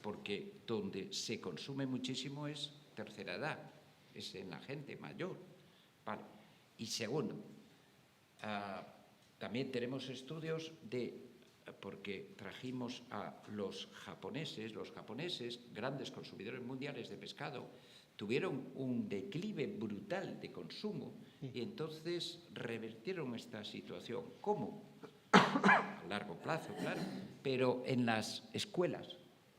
Porque donde se consume muchísimo es tercera edad, es en la gente mayor. Vale. Y segundo, también tenemos estudios porque trajimos a los japoneses, grandes consumidores mundiales de pescado, tuvieron un declive brutal de consumo y entonces revertieron esta situación. ¿Cómo? A largo plazo, claro, pero en las escuelas,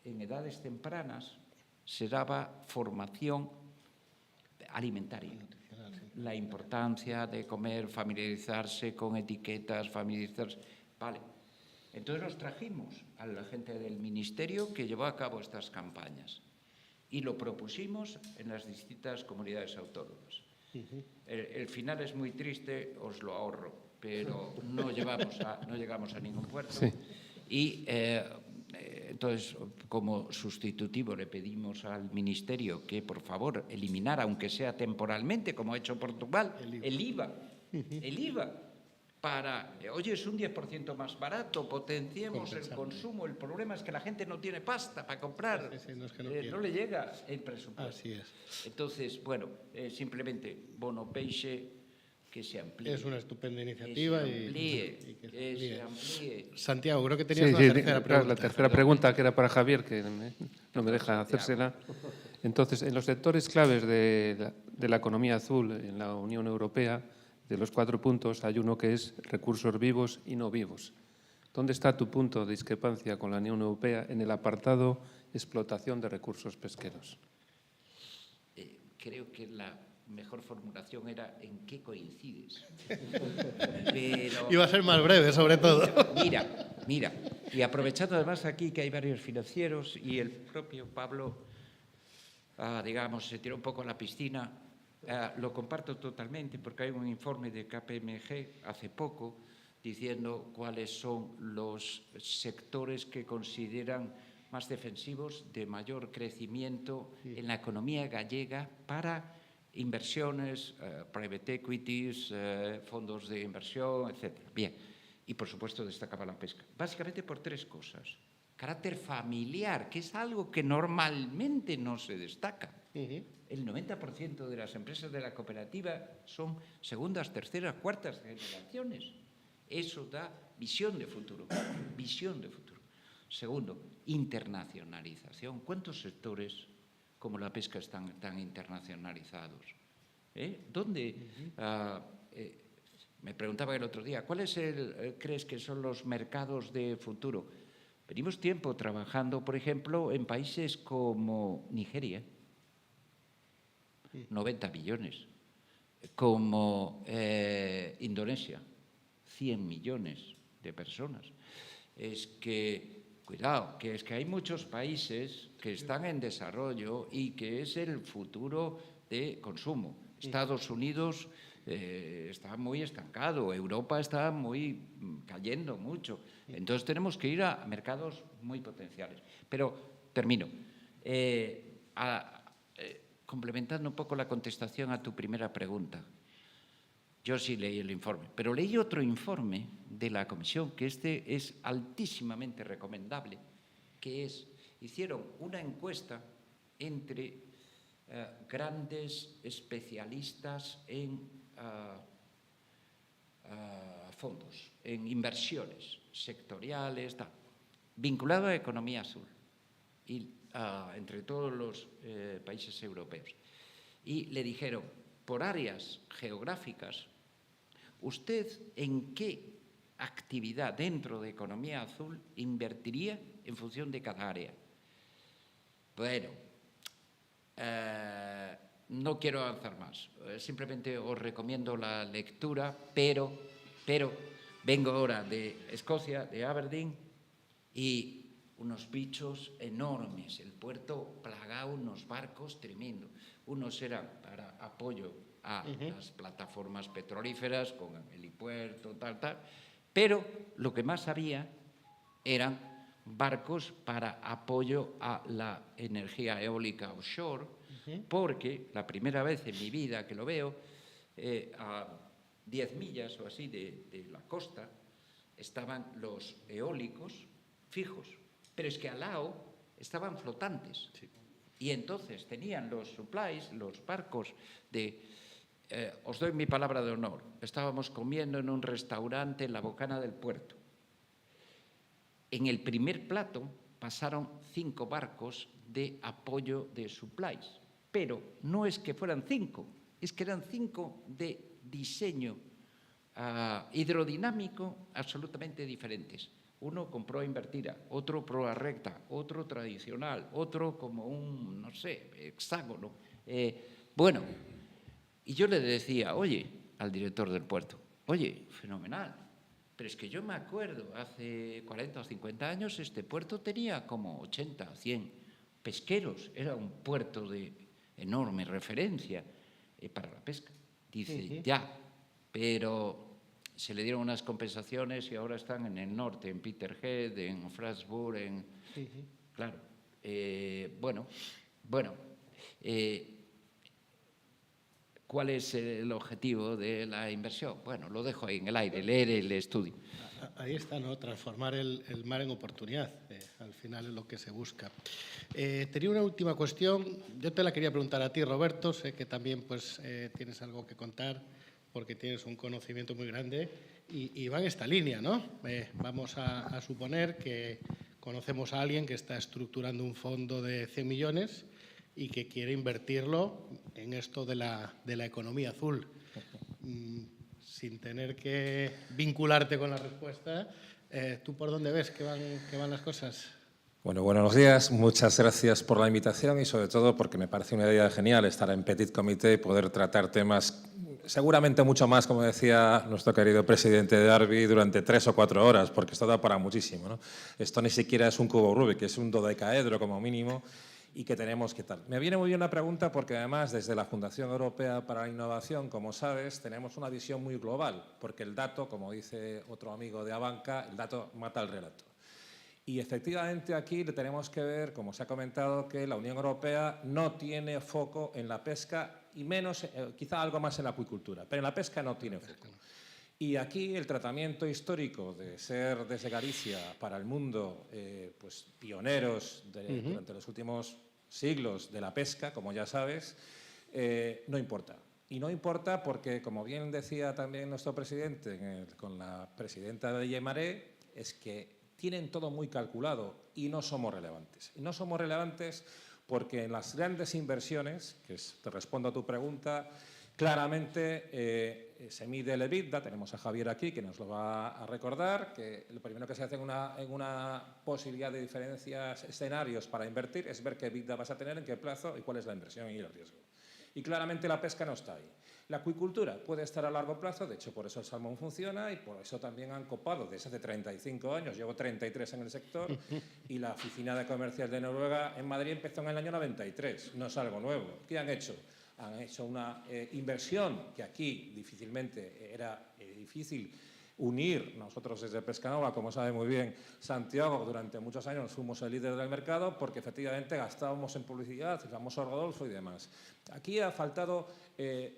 en edades tempranas, se daba formación alimentaria. La importancia de comer, familiarizarse con etiquetas, Vale. Entonces nos trajimos a la gente del Ministerio que llevó a cabo estas campañas y lo propusimos en las distintas comunidades autónomas. El final es muy triste, os lo ahorro, pero no llegamos a ningún puerto. Sí. Y entonces, como sustitutivo, le pedimos al Ministerio que, por favor, eliminara, aunque sea temporalmente, como ha hecho Portugal, el IVA. El IVA. Oye, es un 10% más barato, potenciemos el consumo. El problema es que la gente no tiene pasta para comprar, no le llega el presupuesto. Así es. Entonces, bueno, simplemente bono peixe que se amplíe. Es una estupenda iniciativa que se amplíe. Santiago, creo que tenías una tercera pregunta. La tercera pregunta, que era para Javier, que no me deja hacérsela. Entonces, en los sectores claves de la economía azul en la Unión Europea, de los 4 puntos, hay uno que es recursos vivos y no vivos. ¿Dónde está tu punto de discrepancia con la Unión Europea en el apartado explotación de recursos pesqueros? Creo que la mejor formulación era ¿en qué coincides? Iba a ser más breve, sobre todo. Mira, y aprovechando además aquí que hay varios financieros y el propio Pablo, digamos, se tiró un poco a la piscina. Lo comparto totalmente porque hay un informe de KPMG hace poco diciendo cuáles son los sectores que consideran más defensivos, de mayor crecimiento en la economía gallega para inversiones, private equities, fondos de inversión, etc. Bien, y por supuesto destacaba la pesca. Básicamente por tres cosas. Carácter familiar, que es algo que normalmente no se destaca. El 90% de las empresas de la cooperativa son segundas, terceras, cuartas generaciones. Eso da visión de futuro, visión de futuro. Segundo, internacionalización. ¿Cuántos sectores como la pesca están tan internacionalizados? ¿Dónde? Me preguntaba el otro día, ¿cuáles crees que son los mercados de futuro? Venimos tiempo trabajando, por ejemplo, en países como Nigeria, 90 millones, como Indonesia, 100 millones de personas. Es que, cuidado, que es que hay muchos países que están en desarrollo y que es el futuro de consumo. Estados Unidos está muy estancado, Europa está cayendo mucho. Entonces tenemos que ir a mercados muy potenciales. Pero termino. Complementando un poco la contestación a tu primera pregunta. Yo sí leí el informe, pero leí otro informe de la Comisión, que este es altísimamente recomendable, que hicieron una encuesta entre grandes especialistas en fondos, en inversiones sectoriales, vinculado a economía azul, entre todos los países europeos. Y le dijeron, por áreas geográficas, ¿usted en qué actividad dentro de economía azul invertiría en función de cada área? Bueno, no quiero avanzar más, simplemente os recomiendo la lectura, pero vengo ahora de Escocia, de Aberdeen, y unos bichos enormes, el puerto plagado, unos barcos tremendos. Unos eran para apoyo a las plataformas petrolíferas, con el helipuerto, tal, pero lo que más había eran barcos para apoyo a la energía eólica offshore, porque la primera vez en mi vida que lo veo, a 10 millas o así de la costa, estaban los eólicos fijos, pero es que al lado estaban flotantes. Sí. Y entonces tenían los supplies, los barcos os doy mi palabra de honor, estábamos comiendo en un restaurante en la bocana del puerto. En el primer plato pasaron 5 barcos de apoyo de supplies, pero no es que fueran 5, es que eran 5 de diseño hidrodinámico absolutamente diferentes. Uno con proa invertida, otro proa recta, otro tradicional, otro como un, no sé, hexágono. Bueno, y yo le decía, oye, al director del puerto, oye, fenomenal, pero es que yo me acuerdo, hace 40 o 50 años este puerto tenía como 80, 100 pesqueros, era un puerto de enorme referencia para la pesca. Dice, ya, pero se le dieron unas compensaciones y ahora están en el norte, en Peterhead, en Strasbourg, claro. ¿Cuál es el objetivo de la inversión? Bueno, lo dejo ahí en el aire, leer el estudio. Ahí está, ¿no? Transformar el mar en oportunidad, al final es lo que se busca. Tenía una última cuestión, yo te la quería preguntar a ti, Roberto, sé que también pues, tienes algo que contar, porque tienes un conocimiento muy grande y va en esta línea, ¿no? Vamos a suponer que conocemos a alguien que está estructurando un fondo de 100 millones y que quiere invertirlo en esto de la economía azul. Sin tener que vincularte con la respuesta, ¿tú por dónde ves que van las cosas? Bueno, buenos días. Muchas gracias por la invitación y sobre todo porque me parece una idea genial estar en Petit Comité y poder tratar temas seguramente mucho más, como decía nuestro querido presidente de Derby, durante 3 o 4 horas, porque esto da para muchísimo, ¿no? Esto ni siquiera es un cubo Rubik, es un dodecaedro como mínimo y que tenemos que tal. Me viene muy bien la pregunta porque además desde la Fundación Europea para la Innovación, como sabes, tenemos una visión muy global, porque el dato, como dice otro amigo de Abanca, el dato mata el relato. Y efectivamente aquí le tenemos que ver, como se ha comentado, que la Unión Europea no tiene foco en la pesca y menos, quizá algo más en la acuicultura, pero en la pesca no tiene foco. Y aquí el tratamiento histórico de ser desde Galicia para el mundo pues pioneros durante los últimos siglos de la pesca, como ya sabes, no importa. Y no importa porque, como bien decía también nuestro presidente con la presidenta de Yemaré, es que tienen todo muy calculado y no somos relevantes. Y no somos relevantes porque en las grandes inversiones, te respondo a tu pregunta, claramente se mide el EBITDA, tenemos a Javier aquí que nos lo va a recordar, que lo primero que se hace en una posibilidad de diferencias escenarios para invertir es ver qué EBITDA vas a tener, en qué plazo y cuál es la inversión y el riesgo. Y claramente la pesca no está ahí. La acuicultura puede estar a largo plazo, de hecho por eso el salmón funciona y por eso también han copado desde hace 35 años, llevo 33 en el sector y la oficina de comercial de Noruega en Madrid empezó en el año 93, no es algo nuevo. ¿Qué han hecho? Han hecho una inversión que aquí difícilmente era difícil unir. Nosotros desde Pescanova, como sabe muy bien Santiago, durante muchos años fuimos el líder del mercado porque efectivamente gastábamos en publicidad, el famoso Rodolfo y demás. Aquí ha faltado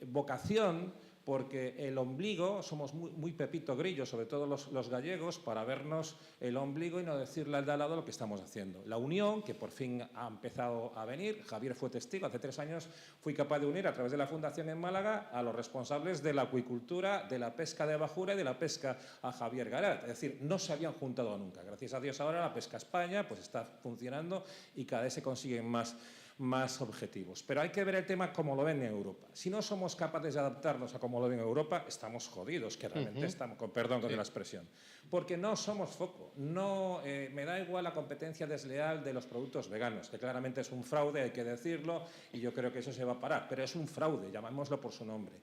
vocación porque el ombligo, somos muy Pepito Grillo, sobre todo los gallegos, para vernos el ombligo y no decirle al de al lado lo que estamos haciendo. La unión, que por fin ha empezado a venir, Javier fue testigo, hace 3 años fui capaz de unir a través de la Fundación en Málaga a los responsables de la acuicultura, de la pesca de bajura y de la pesca a Javier Garat. Es decir, no se habían juntado nunca. Gracias a Dios ahora la Pesca España pues está funcionando y cada vez se consiguen más objetivos. Pero hay que ver el tema como lo ven en Europa. Si no somos capaces de adaptarnos a cómo lo ven en Europa, estamos jodidos, que realmente estamos, con perdón con la expresión. Porque no somos foco. No, me da igual la competencia desleal de los productos veganos, que claramente es un fraude, hay que decirlo, y yo creo que eso se va a parar. Pero es un fraude, llamémoslo por su nombre.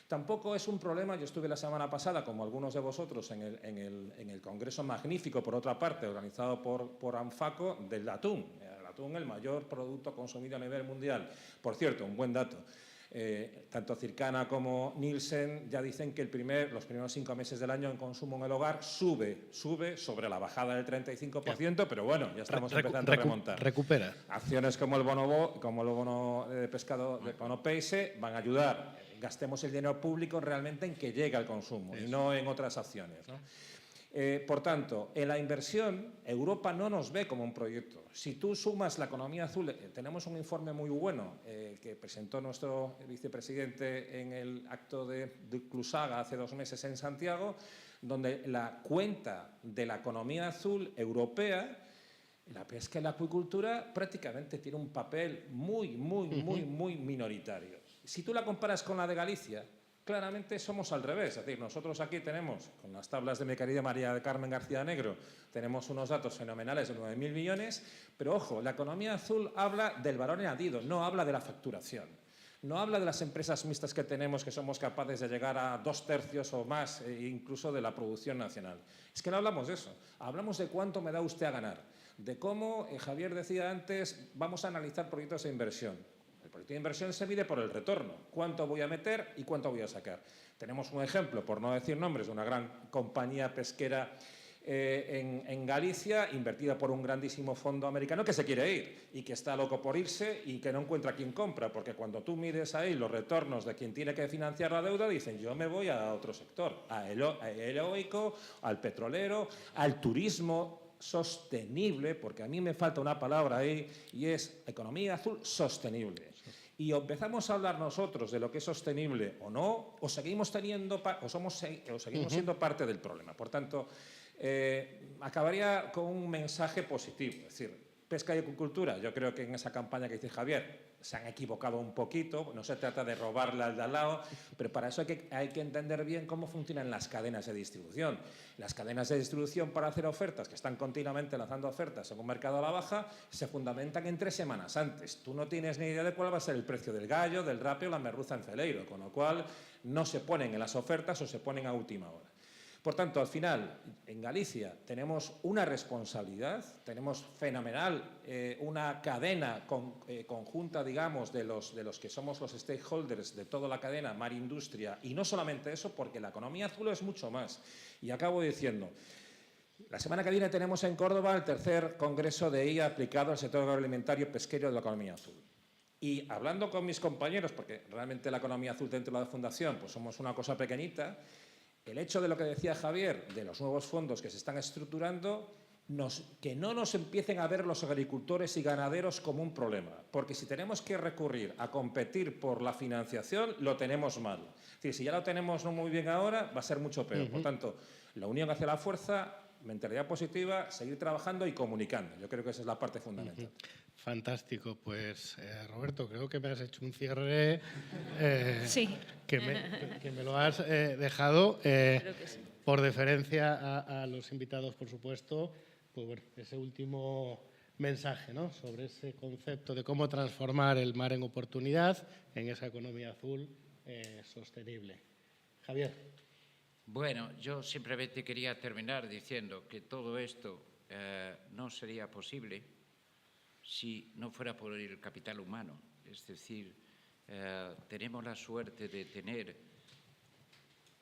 Tampoco es un problema, yo estuve la semana pasada, como algunos de vosotros, en el congreso magnífico, por otra parte, organizado por ANFACO, del atún. El atún, el mayor producto consumido a nivel mundial. Por cierto, un buen dato. Tanto Circana como Nielsen ya dicen que los primeros 5 meses del año en consumo en el hogar sube sobre la bajada del 35%, pero bueno, ya estamos empezando a remontar. Recupera. Acciones como el bono de pescado de Bono Peise van a ayudar. Gastemos el dinero público realmente en que llegue al consumo y no en otras acciones, ¿no? Por tanto, en la inversión, Europa no nos ve como un proyecto. Si tú sumas la economía azul, tenemos un informe muy bueno que presentó nuestro vicepresidente en el acto de Clusaga hace 2 meses en Santiago, donde la cuenta de la economía azul europea, la pesca y la acuicultura prácticamente tiene un papel muy minoritario. Si tú la comparas con la de Galicia, claramente somos al revés. Es decir, nosotros aquí tenemos, con las tablas de mi querida María del Carmen García Negro, tenemos unos datos fenomenales de 9.000 millones, pero ojo, la economía azul habla del valor añadido, no habla de la facturación. No habla de las empresas mixtas que tenemos, que somos capaces de llegar a 2/3 o más, incluso de la producción nacional. Es que no hablamos de eso. Hablamos de cuánto me da usted a ganar. De cómo, Javier decía antes, vamos a analizar proyectos de inversión. El proyecto de inversión se mide por el retorno. ¿Cuánto voy a meter y cuánto voy a sacar? Tenemos un ejemplo, por no decir nombres, de una gran compañía pesquera en Galicia, invertida por un grandísimo fondo americano que se quiere ir y que está loco por irse y que no encuentra quien compra, porque cuando tú mides ahí los retornos de quien tiene que financiar la deuda, dicen yo me voy a otro sector, al eólico, al petrolero, al turismo sostenible, porque a mí me falta una palabra ahí y es economía azul sostenible. Y empezamos a hablar nosotros de lo que es sostenible o no, o seguimos siendo parte del problema. Por tanto, acabaría con un mensaje positivo, es decir, pesca y acuicultura. Yo creo que en esa campaña que dice Javier se han equivocado un poquito, no se trata de robarle al de al lado, pero para eso hay que entender bien cómo funcionan las cadenas de distribución. Las cadenas de distribución para hacer ofertas, que están continuamente lanzando ofertas en un mercado a la baja, se fundamentan en 3 semanas antes. Tú no tienes ni idea de cuál va a ser el precio del gallo, del rape o la merluza en Celeiro, con lo cual no se ponen en las ofertas o se ponen a última hora. Por tanto, al final, en Galicia tenemos una responsabilidad, tenemos fenomenal una cadena conjunta, digamos, de los que somos los stakeholders de toda la cadena mar industria, y no solamente eso, porque la economía azul es mucho más. Y acabo diciendo, la semana que viene tenemos en Córdoba el tercer congreso de IA aplicado al sector agroalimentario pesquero de la economía azul. Y hablando con mis compañeros, porque realmente la economía azul dentro de la Fundación pues somos una cosa pequeñita, el hecho de lo que decía Javier, de los nuevos fondos que se están estructurando, que no nos empiecen a ver los agricultores y ganaderos como un problema, porque si tenemos que recurrir a competir por la financiación, lo tenemos mal. Es decir, si ya lo tenemos no muy bien ahora, va a ser mucho peor. Por tanto, la unión hace la fuerza, mentalidad positiva, seguir trabajando y comunicando. Yo creo que esa es la parte fundamental. Fantástico. Pues, Roberto, creo que me has hecho un cierre Sí. que me lo has dejado. Creo que sí. Por deferencia a los invitados, por supuesto, pues bueno, ese último mensaje, ¿no?, sobre ese concepto de cómo transformar el mar en oportunidad en esa economía azul sostenible. Javier. Bueno, yo simplemente quería terminar diciendo que todo esto no sería posible si no fuera por el capital humano. Es decir, tenemos la suerte de tener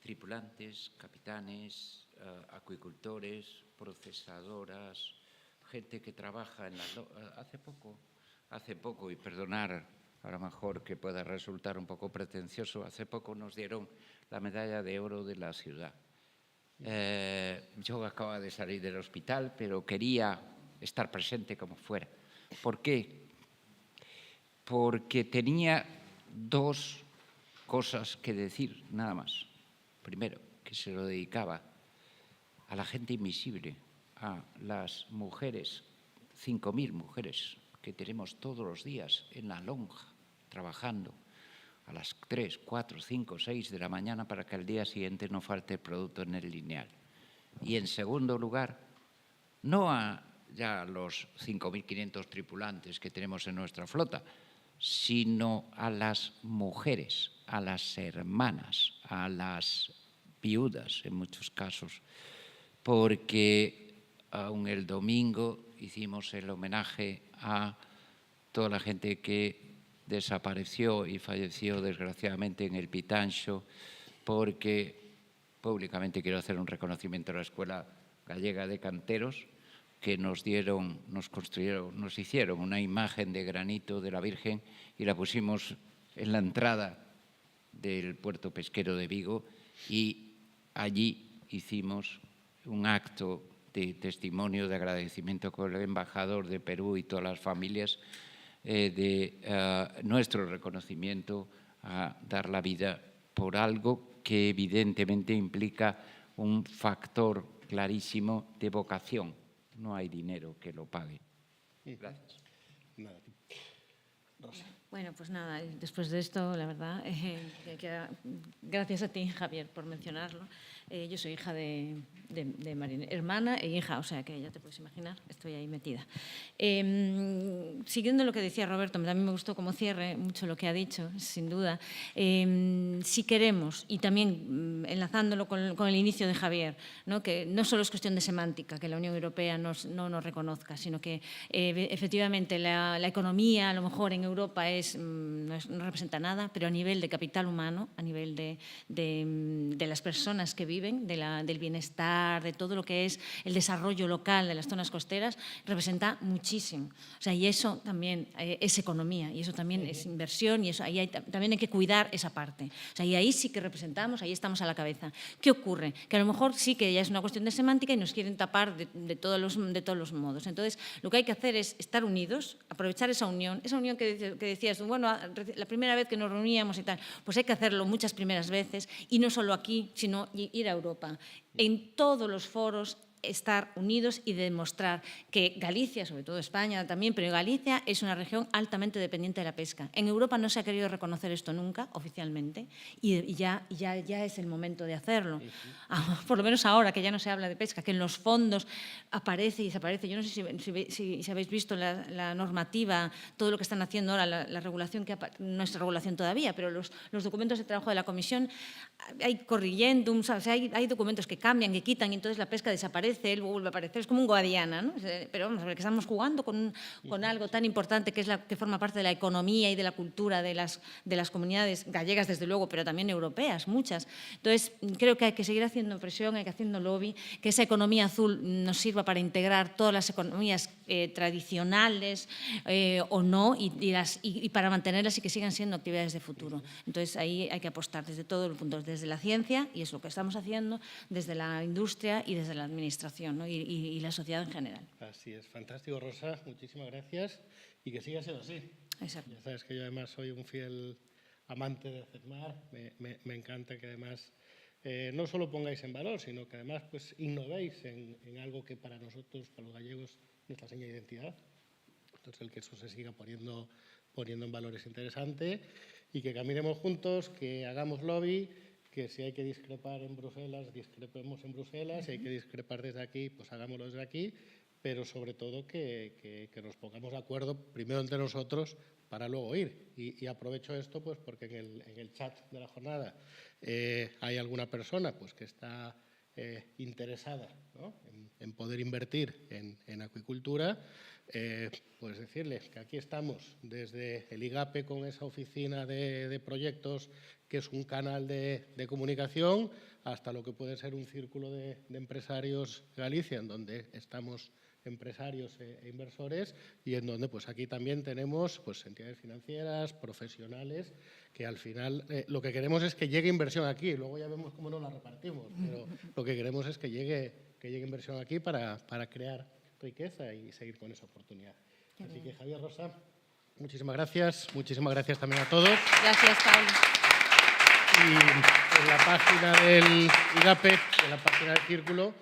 tripulantes, capitanes, acuicultores, procesadoras, gente que trabaja en la... Hace poco, y perdonar a lo mejor que pueda resultar un poco pretencioso, hace poco nos dieron la medalla de oro de la ciudad. Yo acababa de salir del hospital, pero quería estar presente como fuera. ¿Por qué? Porque tenía dos cosas que decir, nada más. Primero, que se lo dedicaba a la gente invisible, a las mujeres, 5.000 mujeres que tenemos todos los días en la lonja, trabajando a las 3, 4, 5, 6 de la mañana para que al día siguiente no falte el producto en el lineal. Y en segundo lugar, no a ya los 5.500 tripulantes que tenemos en nuestra flota, sino a las mujeres, a las hermanas, a las viudas en muchos casos, porque aún el domingo hicimos el homenaje a toda la gente que desapareció y falleció desgraciadamente en el Pitanxo, porque públicamente quiero hacer un reconocimiento a la Escuela Gallega de Canteros, que nos hicieron una imagen de granito de la Virgen y la pusimos en la entrada del puerto pesquero de Vigo, y allí hicimos un acto de testimonio de agradecimiento con el embajador de Perú y todas las familias de nuestro reconocimiento a dar la vida por algo que evidentemente implica un factor clarísimo de vocación. No hay dinero que lo pague. Gracias. Bueno, pues nada, después de esto, la verdad, gracias a ti, Javier, por mencionarlo. Yo soy hija de marinero, hermana e hija, o sea que ya te puedes imaginar, estoy ahí metida. Siguiendo lo que decía Roberto, también me gustó como cierre mucho lo que ha dicho, sin duda. Si queremos, y también enlazándolo con el inicio de Javier, ¿no?, que no solo es cuestión de semántica, que la Unión Europea no nos reconozca, sino que efectivamente la economía, a lo mejor en Europa no representa nada, pero a nivel de capital humano, a nivel de las personas que viven, del bienestar, de todo lo que es el desarrollo local de las zonas costeras, representa muchísimo. O sea, y eso también es economía, y eso también es inversión, y eso, también hay que cuidar esa parte. O sea, y ahí sí que representamos, ahí estamos a la cabeza. ¿Qué ocurre? Que a lo mejor sí que ya es una cuestión de semántica y nos quieren tapar de todos los modos. Entonces, lo que hay que hacer es estar unidos, aprovechar esa unión que decías, bueno, la primera vez que nos reuníamos y tal, pues hay que hacerlo muchas primeras veces, y no solo aquí, sino ir a Europa. En todos los foros estar unidos y demostrar que Galicia, sobre todo España también, pero Galicia es una región altamente dependiente de la pesca. En Europa no se ha querido reconocer esto nunca, oficialmente, y ya es el momento de hacerlo. Por lo menos ahora, que ya no se habla de pesca, que en los fondos aparece y desaparece. Yo no sé si habéis visto la normativa, todo lo que están haciendo ahora, la regulación, no es regulación todavía, pero los documentos de trabajo de la Comisión, hay corrigendums, o sea, hay documentos que cambian, que quitan, y entonces la pesca desaparece, él vuelve a aparecer, es como un Guadiana, ¿no? Pero vamos a ver, que estamos jugando con algo tan importante que forma parte de la economía y de la cultura de las comunidades gallegas, desde luego, pero también europeas, muchas. Entonces, creo que hay que seguir haciendo presión, hay que haciendo lobby, que esa economía azul nos sirva para integrar todas las economías tradicionales o no, y para mantenerlas y que sigan siendo actividades de futuro. Entonces, ahí hay que apostar desde todos los puntos, desde la ciencia, y es lo que estamos haciendo, desde la industria y desde la administración, ¿no? y la sociedad en general. Así es, fantástico, Rosa, muchísimas gracias y que siga siendo así. Exacto. Ya sabes que yo además soy un fiel amante de CESMAR, me encanta que además no solo pongáis en valor, sino que además pues innovéis en algo que para nosotros, para los gallegos, es nuestra seña de identidad. Entonces, el que eso se siga poniendo en valor es interesante, y que caminemos juntos, que hagamos lobby, que si hay que discrepar en Bruselas, discrepemos en Bruselas, si hay que discrepar desde aquí, pues hagámoslo desde aquí, pero sobre todo que nos pongamos de acuerdo primero entre nosotros para luego ir. Y aprovecho esto pues porque en el chat de la jornada hay alguna persona pues que está interesada, ¿no?, en poder invertir en acuicultura. Pues decirles que aquí estamos desde el IGAPE con esa oficina de proyectos, que es un canal de comunicación, hasta lo que puede ser un círculo de empresarios Galicia, en donde estamos empresarios e inversores, y en donde pues aquí también tenemos pues entidades financieras, profesionales, que al final lo que queremos es que llegue inversión aquí, luego ya vemos cómo nos la repartimos, pero lo que queremos es que llegue inversión aquí para crear riqueza y seguir con esa oportunidad. Así que, Javier, Rosa, muchísimas gracias también a todos. Gracias, Pablo. Y en la página del IGAPE, en la página del Círculo,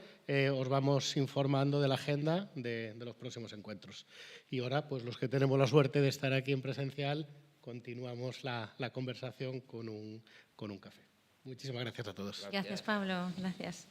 os vamos informando de la agenda de los próximos encuentros. Y ahora, pues los que tenemos la suerte de estar aquí en presencial, continuamos la conversación con un café. Muchísimas gracias a todos. Gracias, Pablo. Gracias.